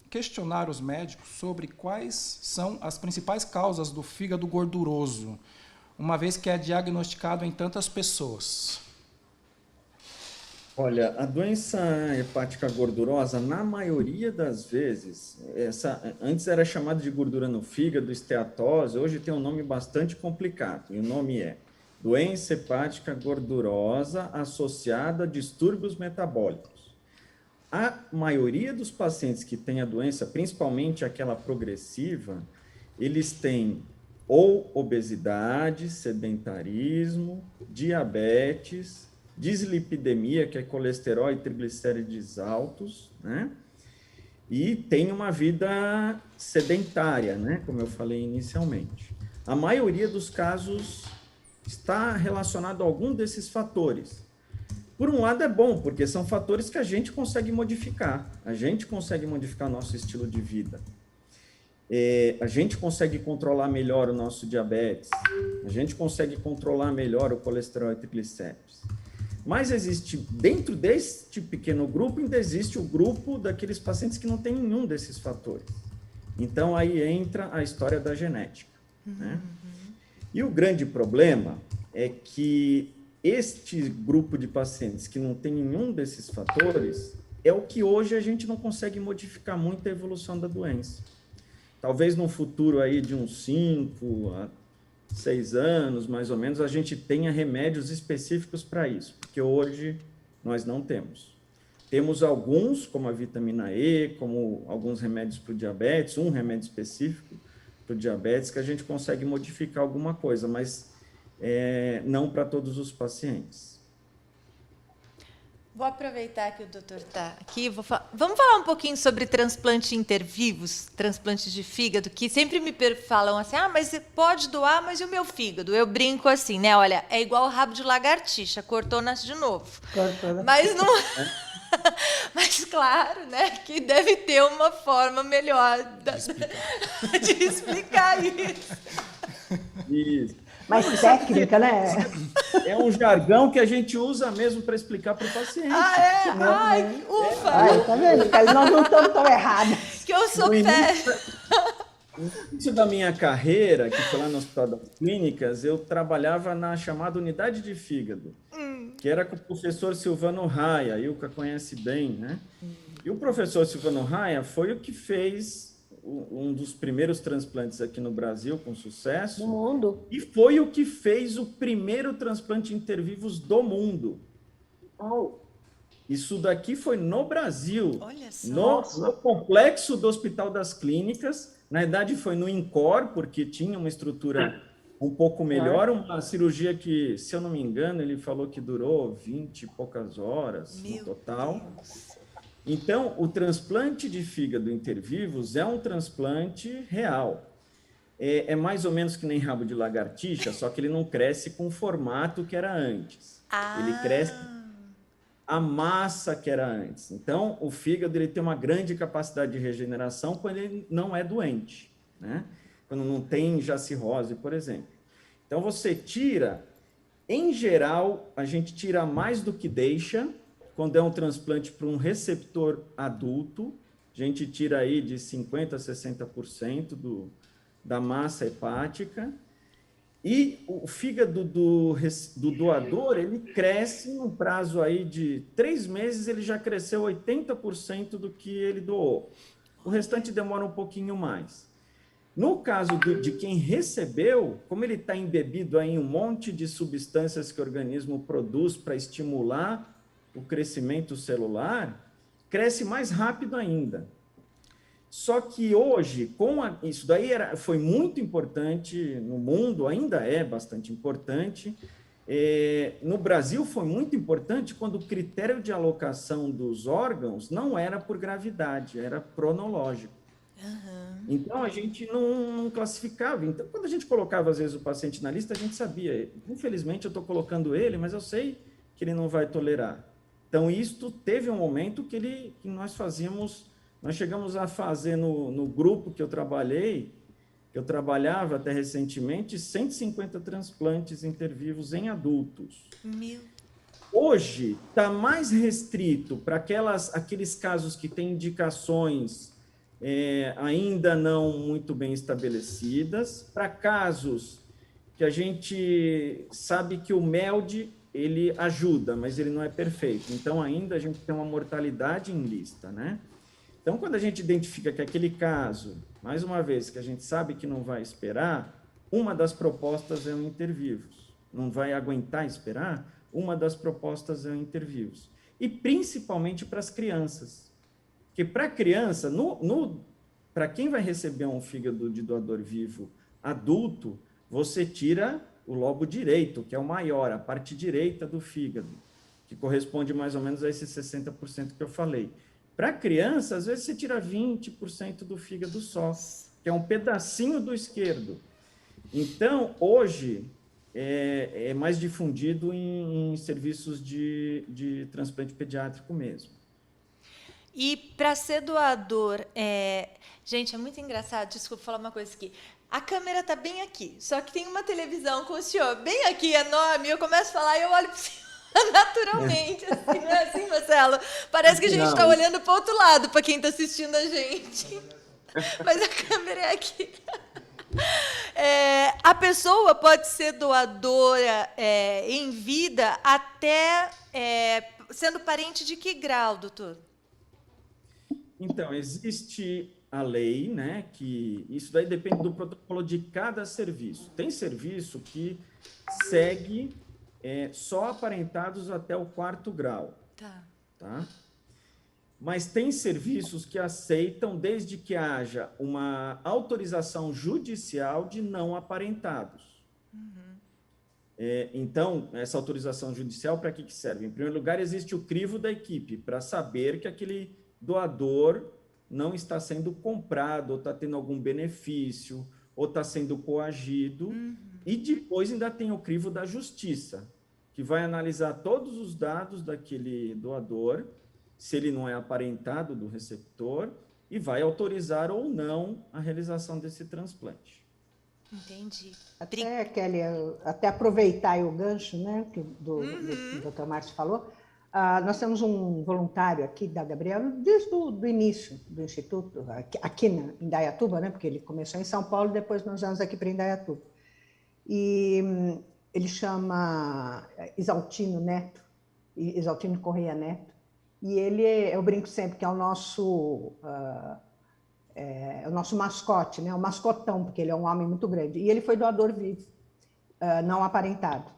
questionar os médicos sobre quais são as principais causas do fígado gorduroso, uma vez que é diagnosticado em tantas pessoas. Olha, a doença hepática gordurosa, na maioria das vezes, antes era chamada de gordura no fígado, esteatose, hoje tem um nome bastante complicado, e o nome é doença hepática gordurosa associada a distúrbios metabólicos. A maioria dos pacientes que têm a doença, principalmente aquela progressiva, eles têm ou obesidade, sedentarismo, diabetes, dislipidemia, que é colesterol e triglicérides altos, né? E tem uma vida sedentária, né? Como eu falei inicialmente. A maioria dos casos está relacionado a algum desses fatores. Por um lado é bom, porque são fatores que a gente consegue modificar. A gente consegue modificar nosso estilo de vida. A gente consegue controlar melhor o nosso diabetes. A gente consegue controlar melhor o colesterol e triglicérides. Mas existe, dentro deste pequeno grupo, ainda existe o grupo daqueles pacientes que não tem nenhum desses fatores. Então, aí entra a história da genética. Né? E o grande problema é que este grupo de pacientes que não tem nenhum desses fatores é o que hoje a gente não consegue modificar muito a evolução da doença. Talvez no futuro aí de uns 5 a 6 anos, mais ou menos, a gente tenha remédios específicos para isso, porque hoje nós não temos. Temos alguns, como a vitamina E, como alguns remédios para o diabetes, um remédio específico para o diabetes, que a gente consegue modificar alguma coisa, mas não para todos os pacientes. Vou aproveitar que o doutor está aqui. Vamos falar um pouquinho sobre transplante intervivos, transplantes de fígado, que sempre me falam assim, mas você pode doar, mas e o meu fígado? Eu brinco assim, né? Olha, é igual o rabo de lagartixa, cortou, nasce de novo. Cortou. Mas não... Mas claro, né, que deve ter uma forma melhor de explicar isso. Isso. Mais técnica, né? É um jargão que a gente usa mesmo para explicar para o paciente. Ai, ufa! Tá vendo? Nós não estamos tão errados. Que eu sou No início da minha carreira, que foi lá no Hospital das Clínicas, eu trabalhava na chamada unidade de fígado, que era com o professor Silvano Raia, a Ilka conhece bem, né? E o professor Silvano Raia foi o que fez um dos primeiros transplantes aqui no Brasil, com sucesso. No mundo. E foi o que fez o primeiro transplante intervivos do mundo. Isso daqui foi no Brasil. Olha só. No complexo do Hospital das Clínicas. Na verdade, foi no INCOR, porque tinha uma estrutura um pouco melhor. Uma cirurgia que, se eu não me engano, ele falou que durou 20 e poucas horas no total. Deus. Então, o transplante de fígado intervivos é um transplante real. É mais ou menos que nem rabo de lagartixa, só que ele não cresce com o formato que era antes. Ele cresce a massa que era antes. Então, o fígado ele tem uma grande capacidade de regeneração quando ele não é doente, né? Quando não tem já cirrose, por exemplo. Então, você tira, em geral, a gente tira mais do que deixa. Quando é um transplante para um receptor adulto, a gente tira aí de 50% a 60% da massa hepática. E o fígado do doador, ele cresce num prazo aí de 3 meses, ele já cresceu 80% do que ele doou. O restante demora um pouquinho mais. No caso de quem recebeu, como ele está embebido aí em um monte de substâncias que o organismo produz para estimular o crescimento celular, cresce mais rápido ainda. Só que hoje, isso daí foi muito importante no mundo, ainda é bastante importante. No Brasil foi muito importante quando o critério de alocação dos órgãos não era por gravidade, era cronológico. Então, a gente não classificava. Então, quando a gente colocava, às vezes, o paciente na lista, a gente sabia, infelizmente, eu estou colocando ele, mas eu sei que ele não vai tolerar. Então, isto teve um momento que nós chegamos a fazer no grupo que eu trabalhava até recentemente, 150 transplantes intervivos em adultos. Hoje, está mais restrito para aqueles casos que têm indicações ainda não muito bem estabelecidas, para casos que a gente sabe que o MELD ele ajuda, mas ele não é perfeito. Então, ainda a gente tem uma mortalidade em lista, né? Então, quando a gente identifica que aquele caso, mais uma vez, que a gente sabe que não vai esperar, uma das propostas é o intervivos. Não vai aguentar esperar, uma das propostas é o intervivos. E principalmente para as crianças. Porque para a criança, para quem vai receber um fígado de doador vivo adulto, você tira o lobo direito, que é o maior, a parte direita do fígado, que corresponde mais ou menos a esses 60% que eu falei. Para a criança, às vezes você tira 20% do fígado só, que é um pedacinho do esquerdo. Então, hoje, é mais difundido em serviços de transplante pediátrico mesmo. E para ser doador, gente, é muito engraçado, desculpa falar uma coisa aqui. A câmera está bem aqui, só que tem uma televisão com o senhor bem aqui, enorme, eu começo a falar e eu olho para o senhor naturalmente, assim, não é assim, Marcelo? Parece que a gente está olhando para o outro lado, para quem está assistindo a gente. Mas a câmera é aqui. A pessoa pode ser doadora em vida até sendo parente de que grau, doutor? Então, existe a lei, né, que isso daí depende do protocolo de cada serviço. Tem serviço que segue só aparentados até o 4º grau. Tá? Mas tem serviços que aceitam desde que haja uma autorização judicial de não aparentados. Então, essa autorização judicial, para que serve? Em primeiro lugar, existe o crivo da equipe, para saber que aquele doador não está sendo comprado, ou está tendo algum benefício, ou está sendo coagido. E depois ainda tem o crivo da justiça, que vai analisar todos os dados daquele doador, se ele não é aparentado do receptor, e vai autorizar ou não a realização desse transplante. Entendi. Até, Kelly, até aproveitar aí o gancho, né, que o Dr. Márcio falou, nós temos um voluntário aqui da Gabriela, desde o início do Instituto, aqui em Indaiatuba, né, porque ele começou em São Paulo, depois nós vamos aqui para Indaiatuba. E ele chama Isaltino Neto, Isaltino Correia Neto, e ele, eu brinco sempre que é o nosso mascote, né? O mascotão, porque ele é um homem muito grande. E ele foi doador vivo, não aparentado.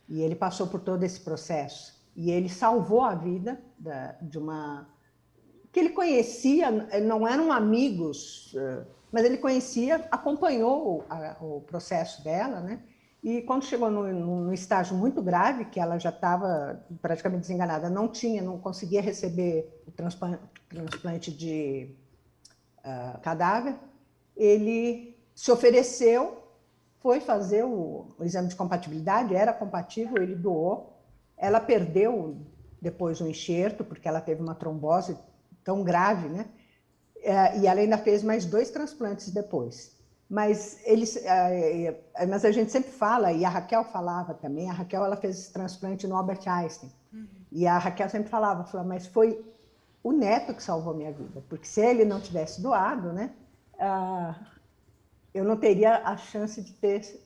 E ele passou por todo esse processo. E ele salvou a vida de uma... que ele conhecia, não eram amigos, mas ele conhecia, acompanhou o processo dela, né? E quando chegou num estágio muito grave, que ela já estava praticamente desenganada, não conseguia receber o transplante de cadáver, ele se ofereceu, foi fazer o exame de compatibilidade, era compatível, ele doou. Ela perdeu depois o enxerto, porque ela teve uma trombose tão grave, né? E ela ainda fez mais 2 transplantes depois. Mas a gente sempre fala, e a Raquel falava também, a Raquel ela fez esse transplante no Albert Einstein. E a Raquel sempre falava, mas foi o neto que salvou minha vida, porque se ele não tivesse doado, né, eu não teria a chance de ter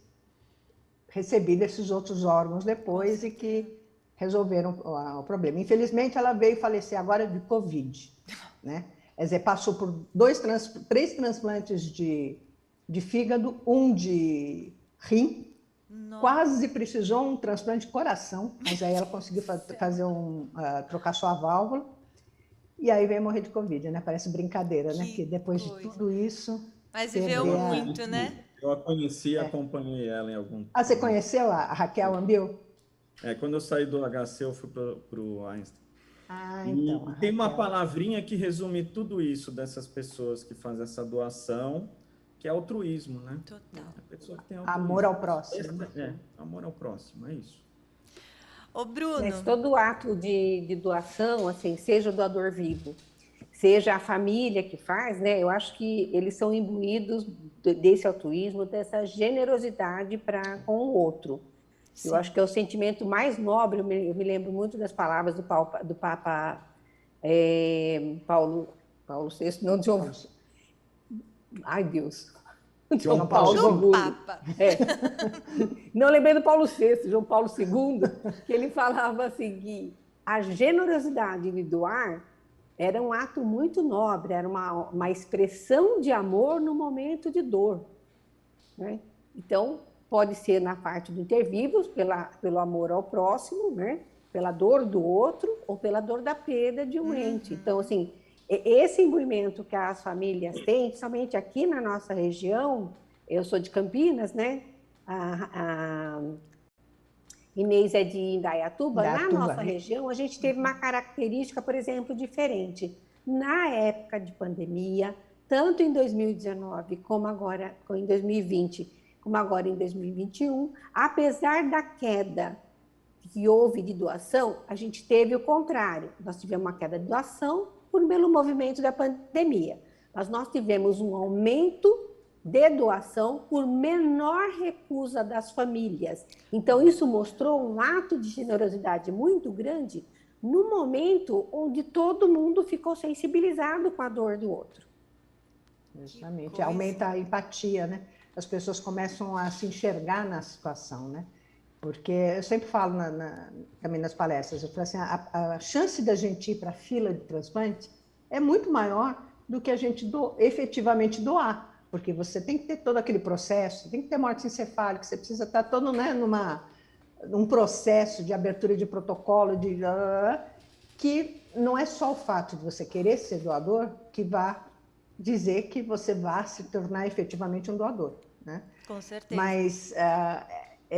recebido esses outros órgãos depois e que resolveram o problema. Infelizmente, ela veio falecer agora de Covid, né? Quer dizer, passou por 3 transplantes de fígado, um de rim, quase precisou um transplante de coração, mas aí ela conseguiu fazer trocar sua válvula. e aí veio morrer de Covid, né? Parece brincadeira, né? Que Que depois de coisa. tudo isso... Mas viveu perder muito, né? Eu a conheci e acompanhei ela em algum tempo. Ah, você conheceu a Raquel Ambil? Quando eu saí do HC, eu fui para o Einstein. Ah, E então. tem uma palavrinha que resume tudo isso dessas pessoas que fazem essa doação, que é altruísmo, né? Total. A pessoa que tem altruísmo. Amor ao próximo. Amor ao próximo, é isso. Ô, Bruno. Mas todo ato de doação, assim, seja o doador vivo, seja a família que faz, né? Eu acho que eles são imbuídos desse altruísmo, dessa generosidade para com o outro. Sim. Eu acho que é o sentimento mais nobre. Eu me lembro muito das palavras do Papa Paulo VI, não, João. Ai, Deus. João Paulo II. Papa. Não, lembrei do Paulo VI, João Paulo II, que ele falava assim, que a generosidade de doar era um ato muito nobre, era uma expressão de amor no momento de dor, né? Então, pode ser na parte do intervivos, pelo amor ao próximo, né? Pela dor do outro ou pela dor da perda de um ente. Então, assim, esse imbuimento que as famílias têm, principalmente aqui na nossa região, eu sou de Campinas, né? A Inês é de Indaiatuba. Na nossa região, a gente teve uma característica, por exemplo, diferente. Na época de pandemia, tanto em 2019 como agora em 2020, como agora em 2021, apesar da queda que houve de doação, a gente teve o contrário. Nós tivemos uma queda de doação pelo movimento da pandemia. Mas nós tivemos um aumento de doação por menor recusa das famílias. Então, isso mostrou um ato de generosidade muito grande no momento onde todo mundo ficou sensibilizado com a dor do outro. Justamente, aumenta a empatia, né? As pessoas começam a se enxergar na situação, né? Porque eu sempre falo também nas palestras, eu falo assim, a chance da gente ir para a fila de transplante é muito maior do que a gente efetivamente doar, porque você tem que ter todo aquele processo, tem que ter morte encefálica, você precisa estar todo, né, num processo de abertura de protocolo, que não é só o fato de você querer ser doador que vai dizer que você vai se tornar efetivamente um doador, né? Com certeza. Mas eu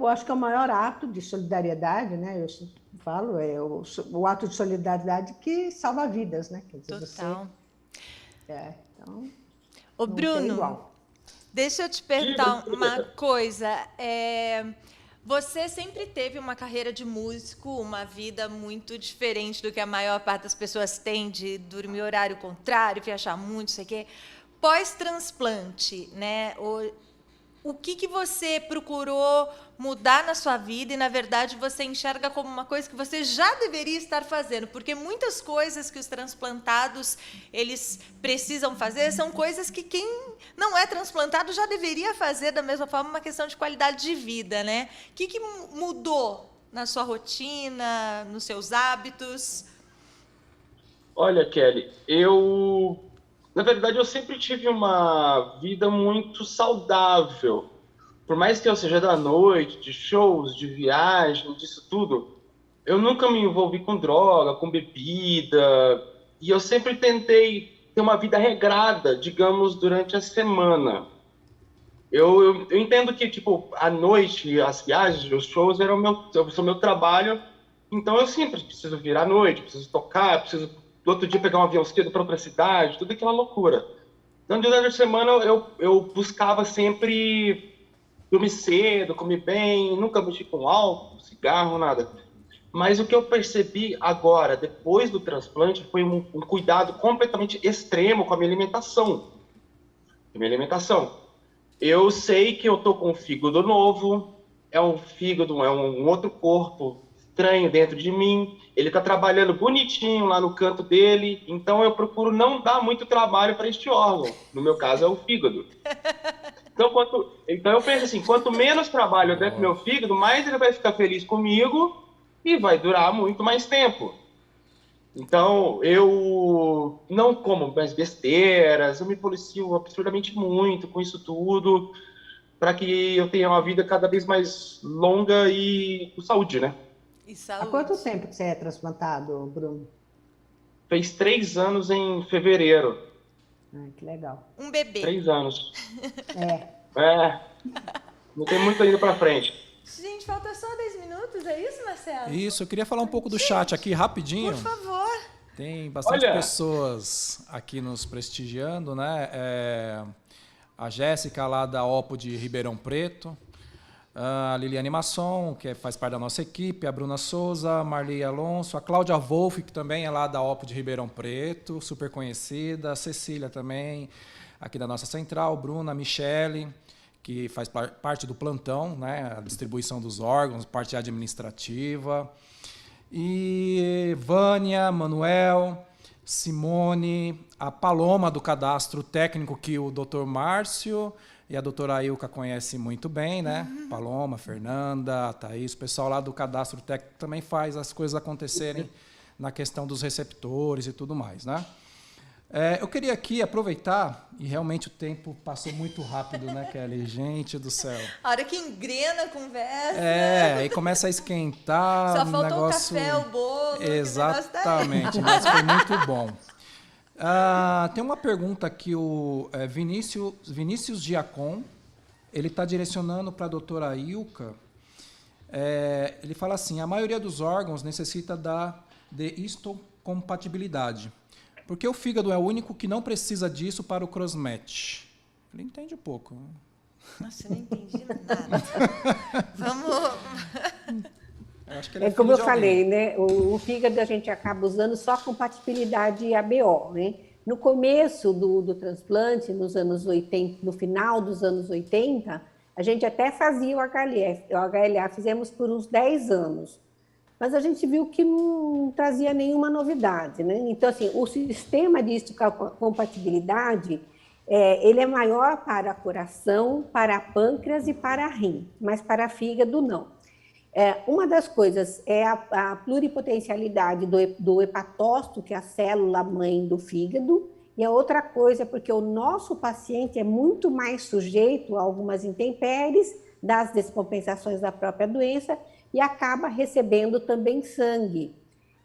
acho que é o maior ato de solidariedade, né? Eu falo, o ato de solidariedade que salva vidas, né? Quer dizer, total. Então, ô, Bruno, deixa eu te perguntar uma coisa. Você sempre teve uma carreira de músico, uma vida muito diferente do que a maior parte das pessoas tem, de dormir horário contrário, viajar muito, não sei o quê. Pós-transplante, né? O que você procurou mudar na sua vida e, na verdade, você enxerga como uma coisa que você já deveria estar fazendo? Porque muitas coisas que os transplantados eles precisam fazer são coisas que quem não é transplantado já deveria fazer da mesma forma, uma questão de qualidade de vida, né? O que mudou na sua rotina, nos seus hábitos? Olha, Kelly, na verdade, eu sempre tive uma vida muito saudável. Por mais que eu seja da noite, de shows, de viagem, disso tudo, eu nunca me envolvi com droga, com bebida. E eu sempre tentei ter uma vida regrada, digamos, durante a semana. Eu entendo que, tipo, à noite, as viagens, os shows são meu trabalho. Então, eu sempre preciso vir à noite, preciso tocar, preciso do outro dia pegar um avião cedo para outra cidade, tudo aquela loucura. Então, durante a semana, eu buscava sempre dormir cedo, comer bem, nunca mexi com álcool, cigarro, nada. Mas o que eu percebi agora, depois do transplante, foi um cuidado completamente extremo com a minha alimentação. Eu sei que eu tô com um fígado novo, é um outro corpo estranho dentro de mim, ele está trabalhando bonitinho lá no canto dele, então eu procuro não dar muito trabalho para este órgão, no meu caso é o fígado. Então eu penso assim, quanto menos trabalho eu der pro meu fígado, mais ele vai ficar feliz comigo e vai durar muito mais tempo. Então eu não como mais besteiras, eu me policio absurdamente muito com isso tudo, para que eu tenha uma vida cada vez mais longa e com saúde, né? E Há saúde. quanto tempo que você é transplantado, Bruno? Fez 3 anos em fevereiro. Que legal. Um bebê. 3 anos. É. Não tem muito ainda pra frente. Gente, falta só 10 minutos, é isso, Marcelo? Isso, eu queria falar um pouco do chat aqui rapidinho. Por favor. Tem bastante Olha. pessoas aqui nos prestigiando, né? A Jéssica lá da Oppo de Ribeirão Preto, a Liliane Masson, que faz parte da nossa equipe, a Bruna Souza, a Marli Alonso, a Cláudia Wolff, que também é lá da Oppo de Ribeirão Preto, super conhecida, a Cecília também, aqui da nossa central, Bruna, a Michele, que faz parte do plantão, né? A distribuição dos órgãos, parte administrativa. E Vânia, Manuel, Simone, a Paloma do cadastro técnico que o Dr. Márcio e a doutora Ailka conhecem muito bem, né? Paloma, Fernanda, a Thaís, o pessoal lá do cadastro técnico também faz as coisas acontecerem na questão dos receptores e tudo mais, né? Eu queria aqui aproveitar, e realmente o tempo passou muito rápido, né, Kelly? Gente do céu. A hora que engrena a conversa. Aí começa a esquentar. Só faltou negócio... o café, o bolo. Exatamente, mas foi muito bom. Tem uma pergunta que o Vinícius Giacom, ele está direcionando para a doutora Ailka. Ele fala assim, a maioria dos órgãos necessita de histocompatibilidade. Porque o fígado é o único que não precisa disso para o crossmatch. Ele entende um pouco. Nossa, eu não entendi nada. Vamos... Eu acho que ele Como filho eu de falei, alguém. né? O fígado a gente acaba usando só compatibilidade ABO, né? No começo do transplante, nos anos 80, no final dos anos 80, a gente até fazia o HLA fizemos por uns 10 anos. Mas a gente viu que não trazia nenhuma novidade, né? Então, assim, o sistema de histocompatibilidade, ele é maior para coração, para pâncreas e para rim, mas para fígado não. Uma das coisas é a pluripotencialidade do hepatócito, que é a célula mãe do fígado, e a outra coisa é porque o nosso paciente é muito mais sujeito a algumas intempéries, das descompensações da própria doença, e acaba recebendo também sangue.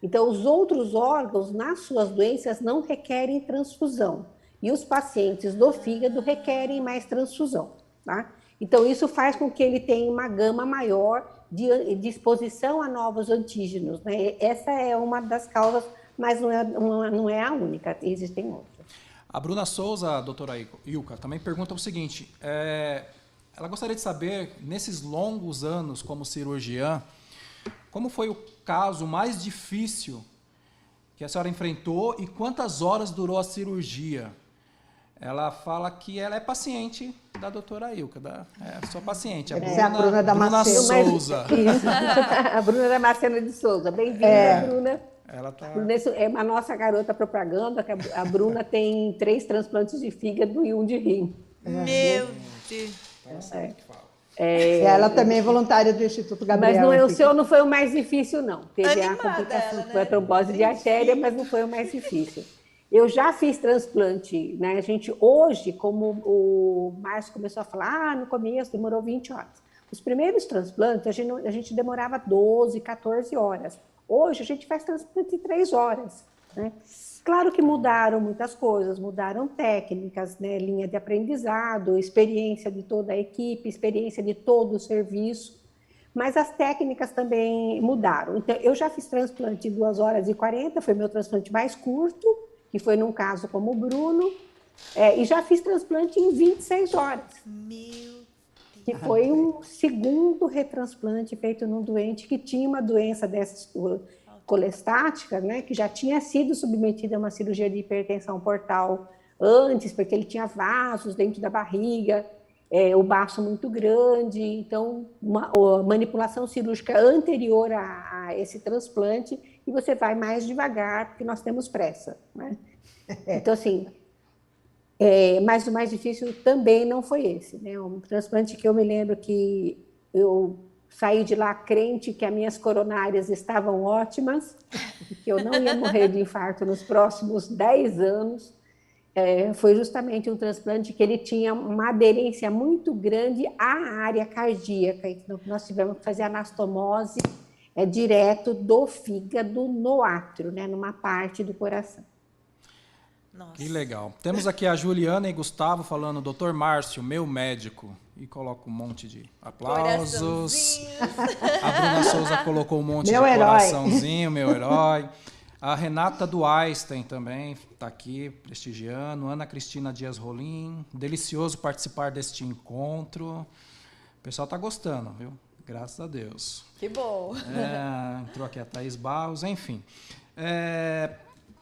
Então, os outros órgãos, nas suas doenças, não requerem transfusão. E os pacientes do fígado requerem mais transfusão, tá? Então, isso faz com que ele tenha uma gama maior de exposição a novos antígenos, né? Essa é uma das causas, mas não é a única, existem outras. A Bruna Souza, a doutora Ailka, também pergunta o seguinte, ela gostaria de saber, nesses longos anos como cirurgiã, como foi o caso mais difícil que a senhora enfrentou e quantas horas durou a cirurgia? Ela fala que ela é paciente da doutora Ailka, sua paciente, a Bruna Bruna Souza. Isso. A Bruna Damasceno de Souza. Bem-vinda, Bruna. Ela tá... É a nossa garota propaganda, que a Bruna tem 3 transplantes de fígado e 1 de rim. Meu Deus. Ela sabe o que fala. Ela também é voluntária do Instituto Gabriel. Mas o seu não foi o mais difícil, não. Teve Animada a complicação, ela, que foi a né? trombose de artéria, mas não foi o mais difícil. Eu já fiz transplante, né? A gente hoje, como o Márcio começou a falar, no começo demorou 20 horas. Os primeiros transplantes, a gente demorava 12, 14 horas. Hoje, a gente faz transplante em 3 horas, né? Claro que mudaram muitas coisas, mudaram técnicas, né? Linha de aprendizado, experiência de toda a equipe, experiência de todo o serviço, mas as técnicas também mudaram. Então, eu já fiz transplante em 2 horas e 40, foi meu transplante mais curto, que foi num caso como o Bruno, e já fiz transplante em 26 horas. Meu Deus. Que foi um segundo retransplante feito num doente que tinha uma doença dessas colestática, né, que já tinha sido submetida a uma cirurgia de hipertensão portal antes, porque ele tinha vasos dentro da barriga, o baço muito grande, então uma manipulação cirúrgica anterior a esse transplante, e você vai mais devagar, porque nós temos pressa, né? Então, assim, mas o mais difícil também não foi esse, né? Um transplante que eu me lembro que eu saí de lá crente que as minhas coronárias estavam ótimas, que eu não ia morrer de infarto nos próximos 10 anos. Foi justamente um transplante que ele tinha uma aderência muito grande à área cardíaca. Então, nós tivemos que fazer anastomose é direto do fígado no átrio, né? Numa parte do coração. Nossa. Que legal. Temos aqui a Juliana e Gustavo falando, doutor Márcio, meu médico. E coloca um monte de aplausos. Coraçãozinhos. A Bruna Souza colocou um monte Meu de herói. coraçãozinho, meu herói. A Renata do Einstein também está aqui prestigiando. Ana Cristina Dias Rolim. Delicioso participar deste encontro. O pessoal está gostando, viu? Graças a Deus. Que bom. Entrou aqui a Thaís Barros, enfim.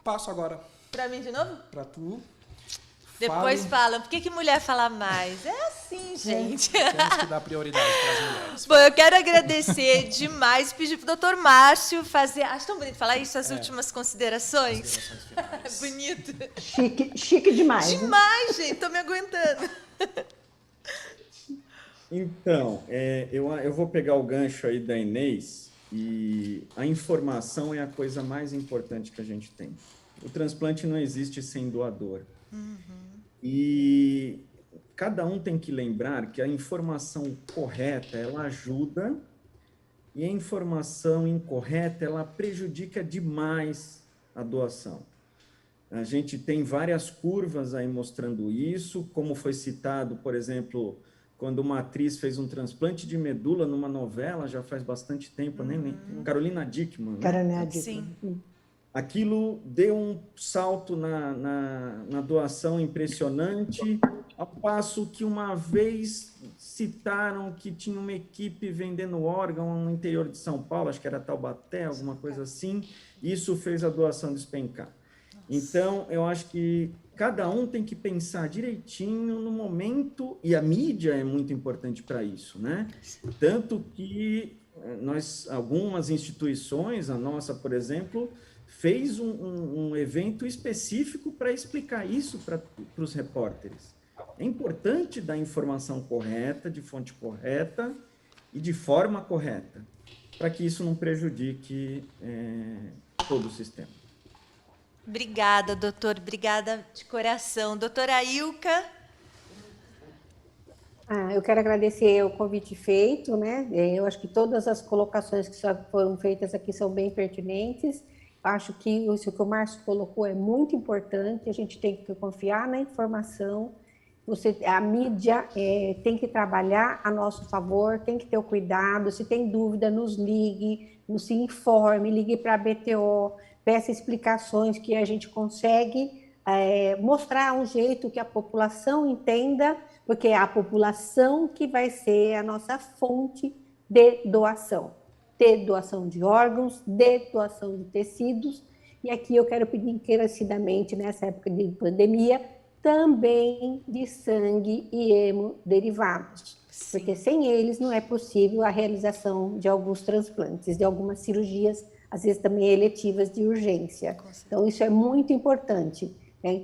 Passo agora Pra mim de novo? para tu. Depois Fale. falam, por que mulher fala mais? É assim, gente. Temos que dar prioridade para as mulheres. Bom, eu quero agradecer demais, pedir pro Dr. Márcio fazer... Acho tão bonito falar isso, as últimas considerações. Considerações finais. Bonito. Chique demais. né? Demais, gente, tô me aguentando. Então, eu vou pegar o gancho aí da Inês, e a informação é a coisa mais importante que a gente tem. O transplante não existe sem doador. E cada um tem que lembrar que a informação correta, ela ajuda, e a informação incorreta, ela prejudica demais a doação. A gente tem várias curvas aí mostrando isso, como foi citado, por exemplo, quando uma atriz fez um transplante de medula numa novela, já faz bastante tempo, nem Carolina Dickmann. Né? Carolina Dickmann. Sim. Aquilo deu um salto na doação impressionante, ao passo que uma vez citaram que tinha uma equipe vendendo órgão no interior de São Paulo, acho que era Taubaté, alguma coisa assim, isso fez a doação despencar. Então, eu acho que cada um tem que pensar direitinho no momento, e a mídia é muito importante para isso, né? Tanto que algumas instituições, a nossa, por exemplo, fez um evento específico para explicar isso para os repórteres. É importante dar informação correta, de fonte correta e de forma correta, para que isso não prejudique todo o sistema. Obrigada, doutor. Obrigada de coração. Doutora Ilka. Eu quero agradecer o convite feito, né? Eu acho que todas as colocações que foram feitas aqui são bem pertinentes. Acho que isso que o Márcio colocou é muito importante. A gente tem que confiar na informação. A mídia tem que trabalhar a nosso favor, tem que ter o cuidado. Se tem dúvida, nos ligue, se informe, ligue para a BTO, peça explicações que a gente consegue mostrar um jeito que a população entenda, porque é a população que vai ser a nossa fonte de doação de órgãos, de doação de tecidos. E aqui eu quero pedir encarecidamente, nessa época de pandemia, também de sangue e hemoderivados, porque sem eles não é possível a realização de alguns transplantes, de algumas cirurgias, às vezes também eletivas de urgência. Então, isso é muito importante, né?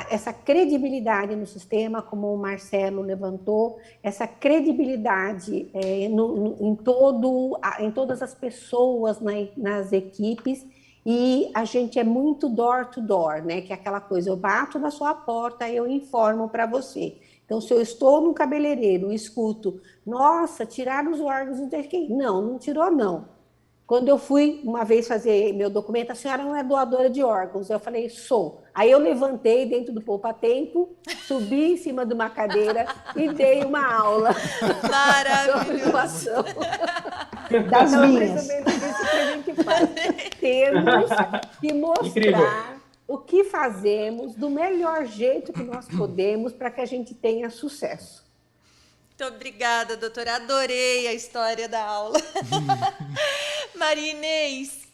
Essa credibilidade no sistema, como o Marcelo levantou, essa credibilidade em todas as pessoas, nas equipes, e a gente é muito door to door, né? Que é aquela coisa, eu bato na sua porta e eu informo para você. Então, se eu estou no cabeleireiro e escuto, nossa, tiraram os órgãos, não tirou, não. Quando eu fui uma vez fazer meu documento, a senhora não é doadora de órgãos. Eu falei, sou. Aí eu levantei dentro do poupa-tempo, subi em cima de uma cadeira e dei uma aula sobre doação. Das Então, minhas. é mais ou menos isso que a gente faz. Temos que mostrar Incrível. o que fazemos do melhor jeito que nós podemos para que a gente tenha sucesso. Muito obrigada, doutora. Adorei a história da aula. Maria Inês.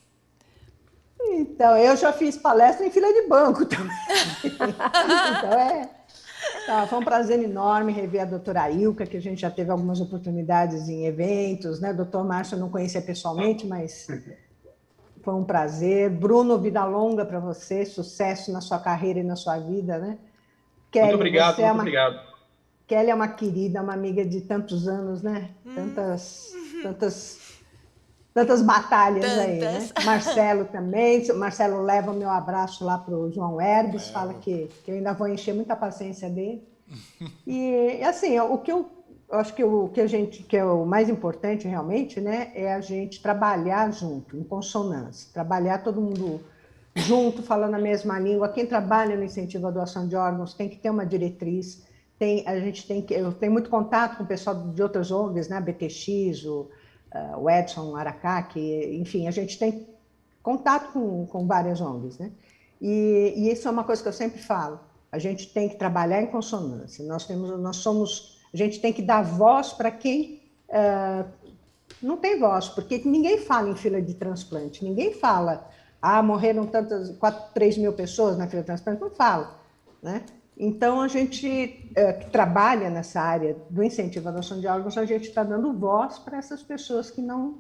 Então, eu já fiz palestra em fila de banco também. Então, foi um prazer enorme rever a doutora Ilka, que a gente já teve algumas oportunidades em eventos, né? Doutor Márcio eu não conhecia pessoalmente, mas foi um prazer. Bruno, vida longa para você, sucesso na sua carreira e na sua vida, né? Kelly, Muito obrigado, você muito obrigado. Kelly é uma querida, uma amiga de tantos anos, né? Tantas batalhas aí, né? Marcelo também. Marcelo leva meu abraço lá para o João Herbes, fala que eu ainda vou encher muita paciência dele. E assim, o que eu eu acho que que é o mais importante realmente, né, é a gente trabalhar junto, em consonância, trabalhar todo mundo junto, falando a mesma língua. Quem trabalha no incentivo à doação de órgãos tem que ter uma diretriz. Eu tenho muito contato com o pessoal de outras ONGs, né, a BTX, o Edson Aracá, que, enfim, a gente tem contato com várias ONGs, né? E isso é uma coisa que eu sempre falo. A gente tem que trabalhar em consonância. A gente tem que dar voz para quem não tem voz, porque ninguém fala em fila de transplante, ninguém fala, morreram 3 mil pessoas na fila de transplante, não fala, né? Então, a gente que trabalha nessa área do incentivo à doação de órgãos, a gente está dando voz para essas pessoas que não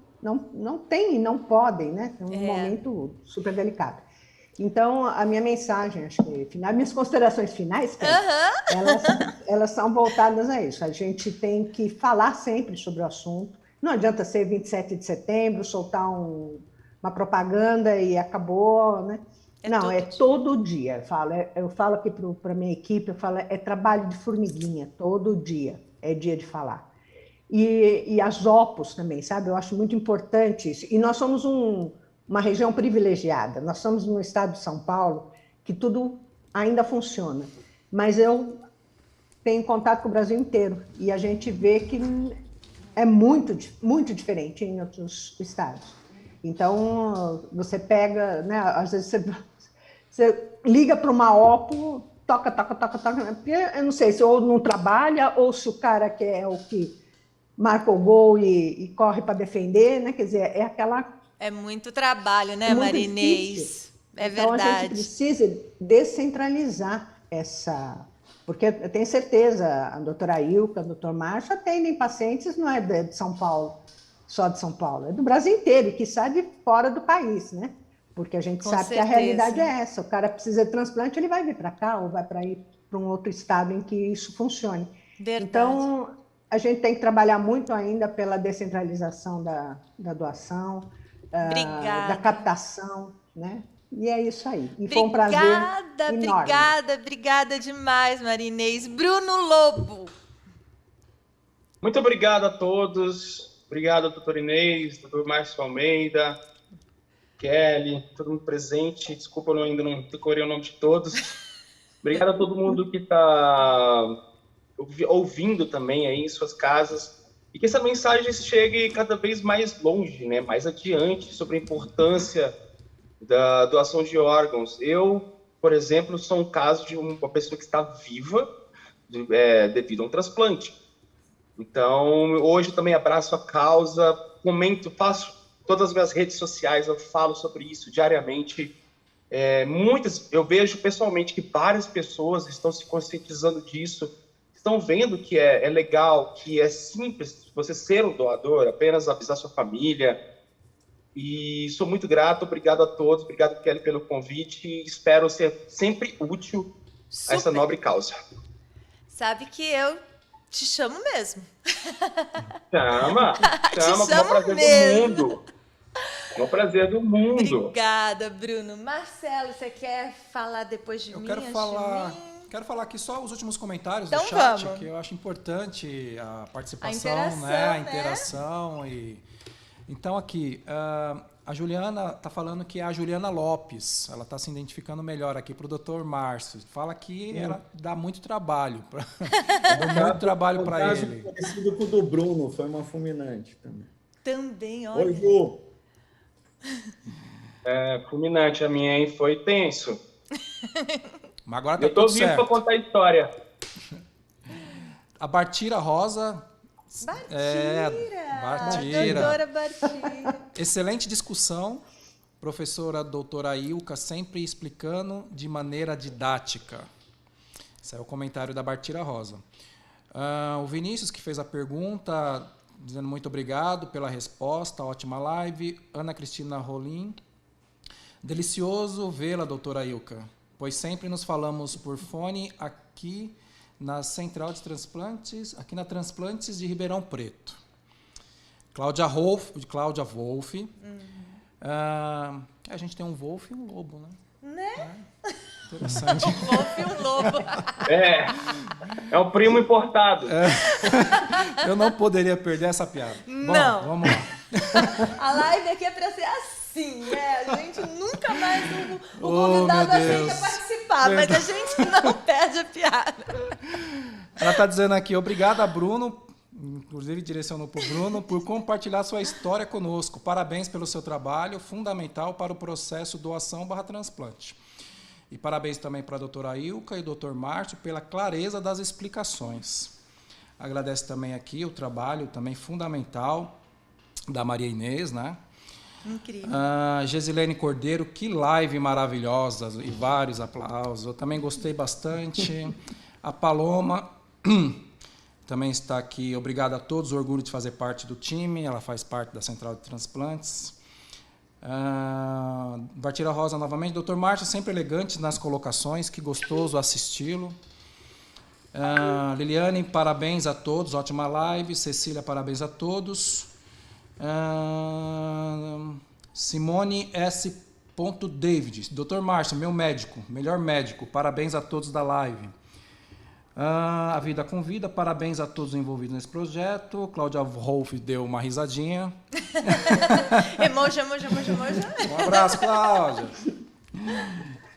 têm e não podem, né? É um momento super delicado. Então, a minha mensagem, acho que minhas considerações finais, elas são voltadas a isso. A gente tem que falar sempre sobre o assunto. Não adianta ser 27 de setembro, soltar uma propaganda e acabou, né? Não, é todo dia. Eu falo aqui para a minha equipe, é trabalho de formiguinha, todo dia é dia de falar. E as OPOS também, sabe? Eu acho muito importante isso. E nós somos uma região privilegiada. Nós somos no estado de São Paulo, que tudo ainda funciona. Mas eu tenho contato com o Brasil inteiro e a gente vê que é muito, muito diferente em outros estados. Então, você pega, né? Às vezes você liga para uma OPO, toca, porque eu não sei se ou não trabalha ou se o cara que é o que marca o gol e corre para defender, né? Quer dizer, é aquela... É muito trabalho, né, Marinês? É verdade. Então, a gente precisa descentralizar essa... Porque eu tenho certeza, a doutora Ilka, o doutor Márcio atendem pacientes, não é de São Paulo, só de São Paulo, é do Brasil inteiro, e que sai de fora do país, né? Porque a gente sabe que a realidade é essa. O cara precisa de transplante, ele vai vir para cá ou vai ir para um outro estado em que isso funcione. Verdade. Então, a gente tem que trabalhar muito ainda pela descentralização da doação, da captação, né? E é isso aí. E foi um prazer enorme. Obrigada demais, Marinês. Bruno Lobo. Muito obrigado a todos. Obrigado, doutor Inês, doutor Márcio Almeida, Kelly, todo mundo presente. Desculpa, eu ainda não decorei o nome de todos. Obrigado a todo mundo que está ouvindo também aí em suas casas. E que essa mensagem chegue cada vez mais longe, né? Mais adiante, sobre a importância da doação de órgãos. Eu, por exemplo, sou um caso de uma pessoa que está viva devido a um transplante. Então, hoje eu também abraço a causa, comento, faço todas as minhas redes sociais, eu falo sobre isso diariamente. Eu vejo pessoalmente que várias pessoas estão se conscientizando disso, estão vendo que é legal, que é simples você ser um doador, apenas avisar sua família. E sou muito grato, obrigado a todos, obrigado, Kelly, pelo convite, e espero ser sempre útil a essa nobre causa. Sabe que eu te chamo mesmo. Chama, com o prazer do mundo. Com o prazer do mundo. Obrigada, Bruno. Marcelo, você quer falar depois de mim? Quero falar aqui só os últimos comentários então do chat, vamos. Que eu acho importante a participação, a interação. Então, aqui, a Juliana está falando que é a Juliana Lopes. Ela está se identificando melhor aqui para o Dr. Márcio. Fala que ela dá muito trabalho. Dá muito trabalho para ele. Parecido com o do Bruno, foi uma fulminante também. Também, olha. Oi, Ju. Fulminante a minha, hein? Foi tenso. Mas agora tá eu tô tudo vivo certo. para contar a história. A Bartira Rosa... Bartira. Doutora Bartira. Excelente discussão. Professora doutora Ilka sempre explicando de maneira didática. Esse é o comentário da Bartira Rosa. O Vinícius, que fez a pergunta, dizendo muito obrigado pela resposta, ótima live. Ana Cristina Rolim. Delicioso vê-la, doutora Ilka, pois sempre nos falamos por fone aqui na Central de Transplantes, aqui na Transplantes de Ribeirão Preto. Cláudia Wolff. A gente tem um Wolff e um Lobo, né? Né? Interessante. Wolf e um lobo. É o primo importado. Eu não poderia perder essa piada. Não. Bom, vamos lá. A live aqui é pra ser assim, né? A gente nunca mais o Oh, convidado meu aceita Deus. participar, mas a gente não perde a piada. Ela está dizendo aqui, obrigada, Bruno, inclusive direcionou para o Bruno, por compartilhar sua história conosco. Parabéns pelo seu trabalho, fundamental para o processo doação/transplante. E parabéns também para a doutora Ilka e o doutor Márcio pela clareza das explicações. Agradece também aqui o trabalho também fundamental da Maria Inês, né? Incrível. Gesilene Cordeiro, que live maravilhosa e vários aplausos. Eu também gostei bastante. A Paloma também está aqui. Obrigado a todos, orgulho de fazer parte do time. Ela faz parte da Central de Transplantes. Bartira Rosa novamente. Doutor Márcio, sempre elegante nas colocações. Que gostoso assisti-lo. Liliane, parabéns a todos. Ótima live. Cecília, parabéns a todos. Simone S. David, Dr. Márcio, meu médico, melhor médico, parabéns a todos da live. A Vida Convida, parabéns a todos envolvidos nesse projeto. Cláudia Wolff deu uma risadinha. Emoji. Um abraço, Cláudia.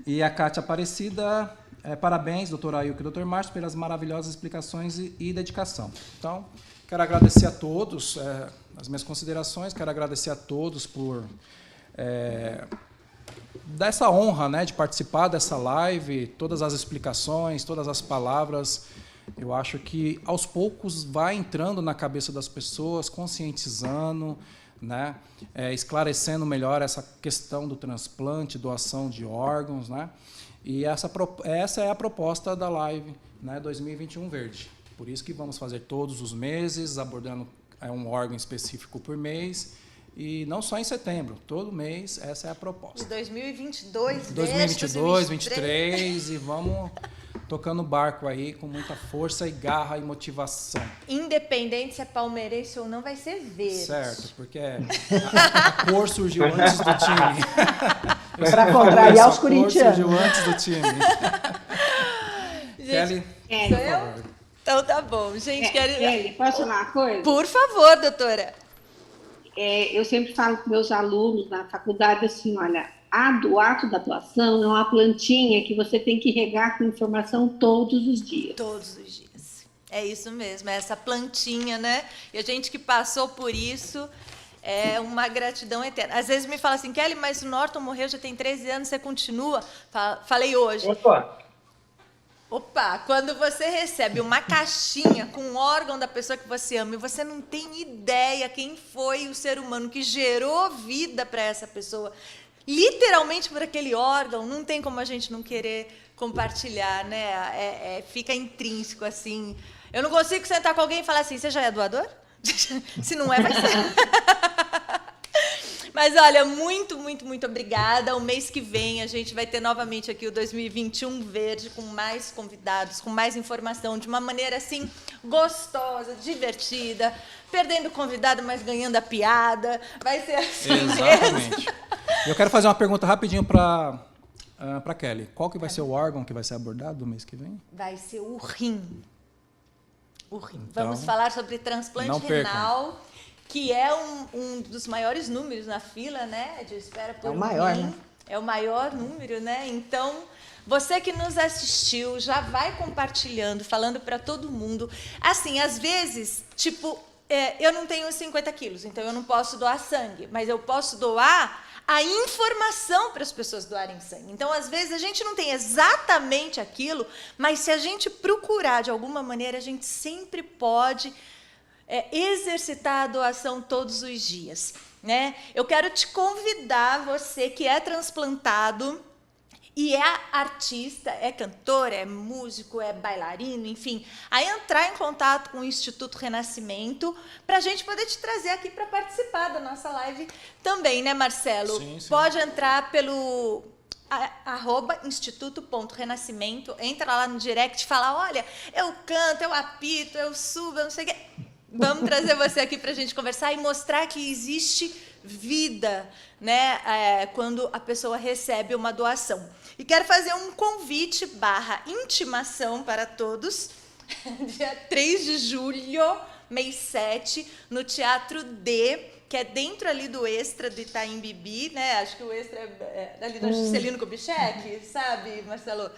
E a Kátia Aparecida, parabéns, doutora Ailka e Dr. Márcio, pelas maravilhosas explicações e dedicação. Então, quero agradecer a todos, as minhas considerações, quero agradecer a todos por dessa honra, né, de participar dessa live, todas as explicações, todas as palavras. Eu acho que aos poucos vai entrando na cabeça das pessoas, conscientizando, né, esclarecendo melhor essa questão do transplante, doação de órgãos, né? E essa é a proposta da live, né, 2021 Verde. Por isso que vamos fazer todos os meses, abordando um órgão específico por mês, e não só em setembro, todo mês, essa é a proposta. De 2022, 2022, 2023, e vamos tocando o barco aí com muita força e garra e motivação. Independente se é palmeirense ou não, vai ser verde. Certo, porque a cor surgiu antes do time. Para contrariar os corintianos. Surgiu antes do time. Kelly, Sou eu? Então tá bom. Gente, Kelly, posso falar uma coisa? Por favor, doutora. Eu sempre falo com meus alunos na faculdade assim, olha, o ato da doação é uma plantinha que você tem que regar com informação todos os dias. Todos os dias. É isso mesmo, é essa plantinha, né? E a gente que passou por isso, é uma gratidão eterna. Às vezes me fala assim, Kelly, mas o Norton morreu, já tem 13 anos, você continua? Falei hoje. Opa, quando você recebe uma caixinha com um órgão da pessoa que você ama e você não tem ideia quem foi o ser humano que gerou vida para essa pessoa, literalmente por aquele órgão, não tem como a gente não querer compartilhar, né? Fica intrínseco, assim. Eu não consigo sentar com alguém e falar assim, você já é doador? Se não é, vai ser. Mas, olha, muito obrigada. O mês que vem a gente vai ter novamente aqui o 2021 Verde, com mais convidados, com mais informação, de uma maneira, assim, gostosa, divertida, perdendo o convidado, mas ganhando a piada. Vai ser assim exatamente. mesmo. Eu quero fazer uma pergunta rapidinho para Kelly. Qual que vai ser o órgão que vai ser abordado no mês que vem? Vai ser o rim. O rim. Então, vamos falar sobre transplante renal, que é um dos maiores números na fila, né, de espera por o maior, rim. né? É o maior número, né? Então, você que nos assistiu, já vai compartilhando, falando para todo mundo. Assim, às vezes, tipo, eu não tenho 50 quilos, então eu não posso doar sangue, mas eu posso doar a informação para as pessoas doarem sangue. Então, às vezes, a gente não tem exatamente aquilo, mas se a gente procurar de alguma maneira, a gente sempre pode exercitar a doação todos os dias, né? Eu quero te convidar, você que é transplantado e é artista, é cantor, é músico, é bailarino, enfim, a entrar em contato com o Instituto Renascimento para a gente poder te trazer aqui para participar da nossa live também, né, Marcelo? Sim, sim. Pode entrar pelo @instituto.renascimento, entra lá no direct e fala, olha, eu canto, eu apito, eu subo, eu não sei o quê. Vamos trazer você aqui para a gente conversar e mostrar que existe vida, né, quando a pessoa recebe uma doação. E quero fazer um convite / intimação para todos, dia 3 de julho, mês 7, no Teatro D, que é dentro ali do Extra do Itaim Bibi, né? Acho que o Extra é ali da Juscelino Kubitschek, sabe, Marcelo?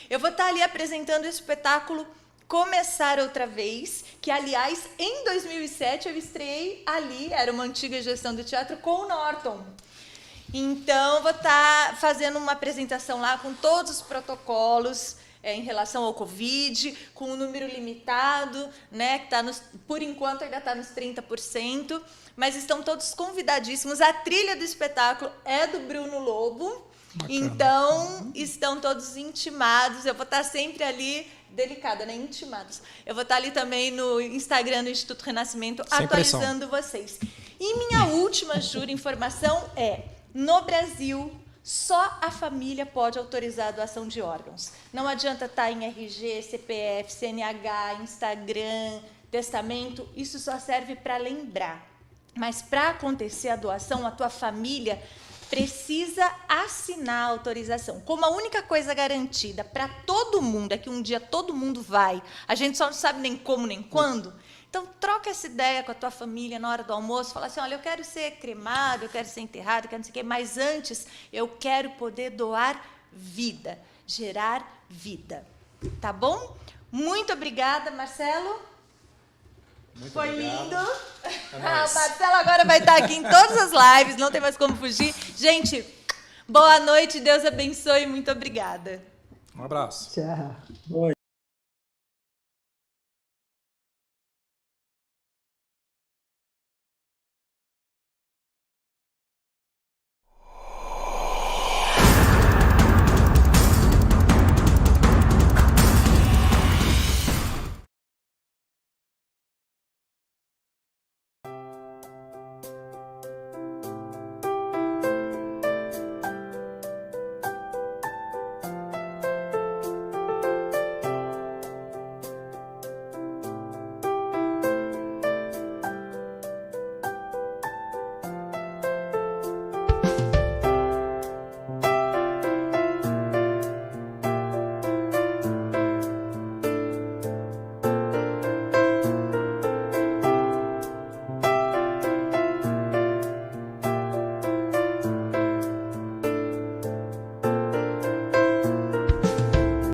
Eu vou estar ali apresentando o espetáculo Começar Outra Vez, que, aliás, em 2007 eu estreiei ali, era uma antiga gestão do teatro, com o Norton. Então, vou estar fazendo uma apresentação lá com todos os protocolos em relação ao Covid, com um número limitado, né, que por enquanto ainda está nos 30%, mas estão todos convidadíssimos. A trilha do espetáculo é do Bruno Lobo, bacana. Então estão todos intimados. Eu vou estar sempre ali, delicada, né, intimados. Eu vou estar ali também no Instagram do Instituto Renascimento, sem atualizando vocês. E minha última, juro, informação é: no Brasil, só a família pode autorizar a doação de órgãos. Não adianta estar em RG, CPF, CNH, Instagram, testamento. Isso só serve para lembrar. Mas para acontecer a doação, a tua família precisa assinar a autorização. Como a única coisa garantida para todo mundo é que um dia todo mundo vai, a gente só não sabe nem como nem quando. Então, troca essa ideia com a tua família na hora do almoço, fala assim: olha, eu quero ser cremado, eu quero ser enterrado, eu quero não sei o quê, mas antes eu quero poder doar vida, gerar vida. Tá bom? Muito obrigada, Marcelo. Muito Foi obrigado. Lindo. É O nóis. Marcelo agora vai estar aqui em todas as lives, não tem mais como fugir. Gente, boa noite, Deus abençoe, muito obrigada. Um abraço. Tchau. Oi.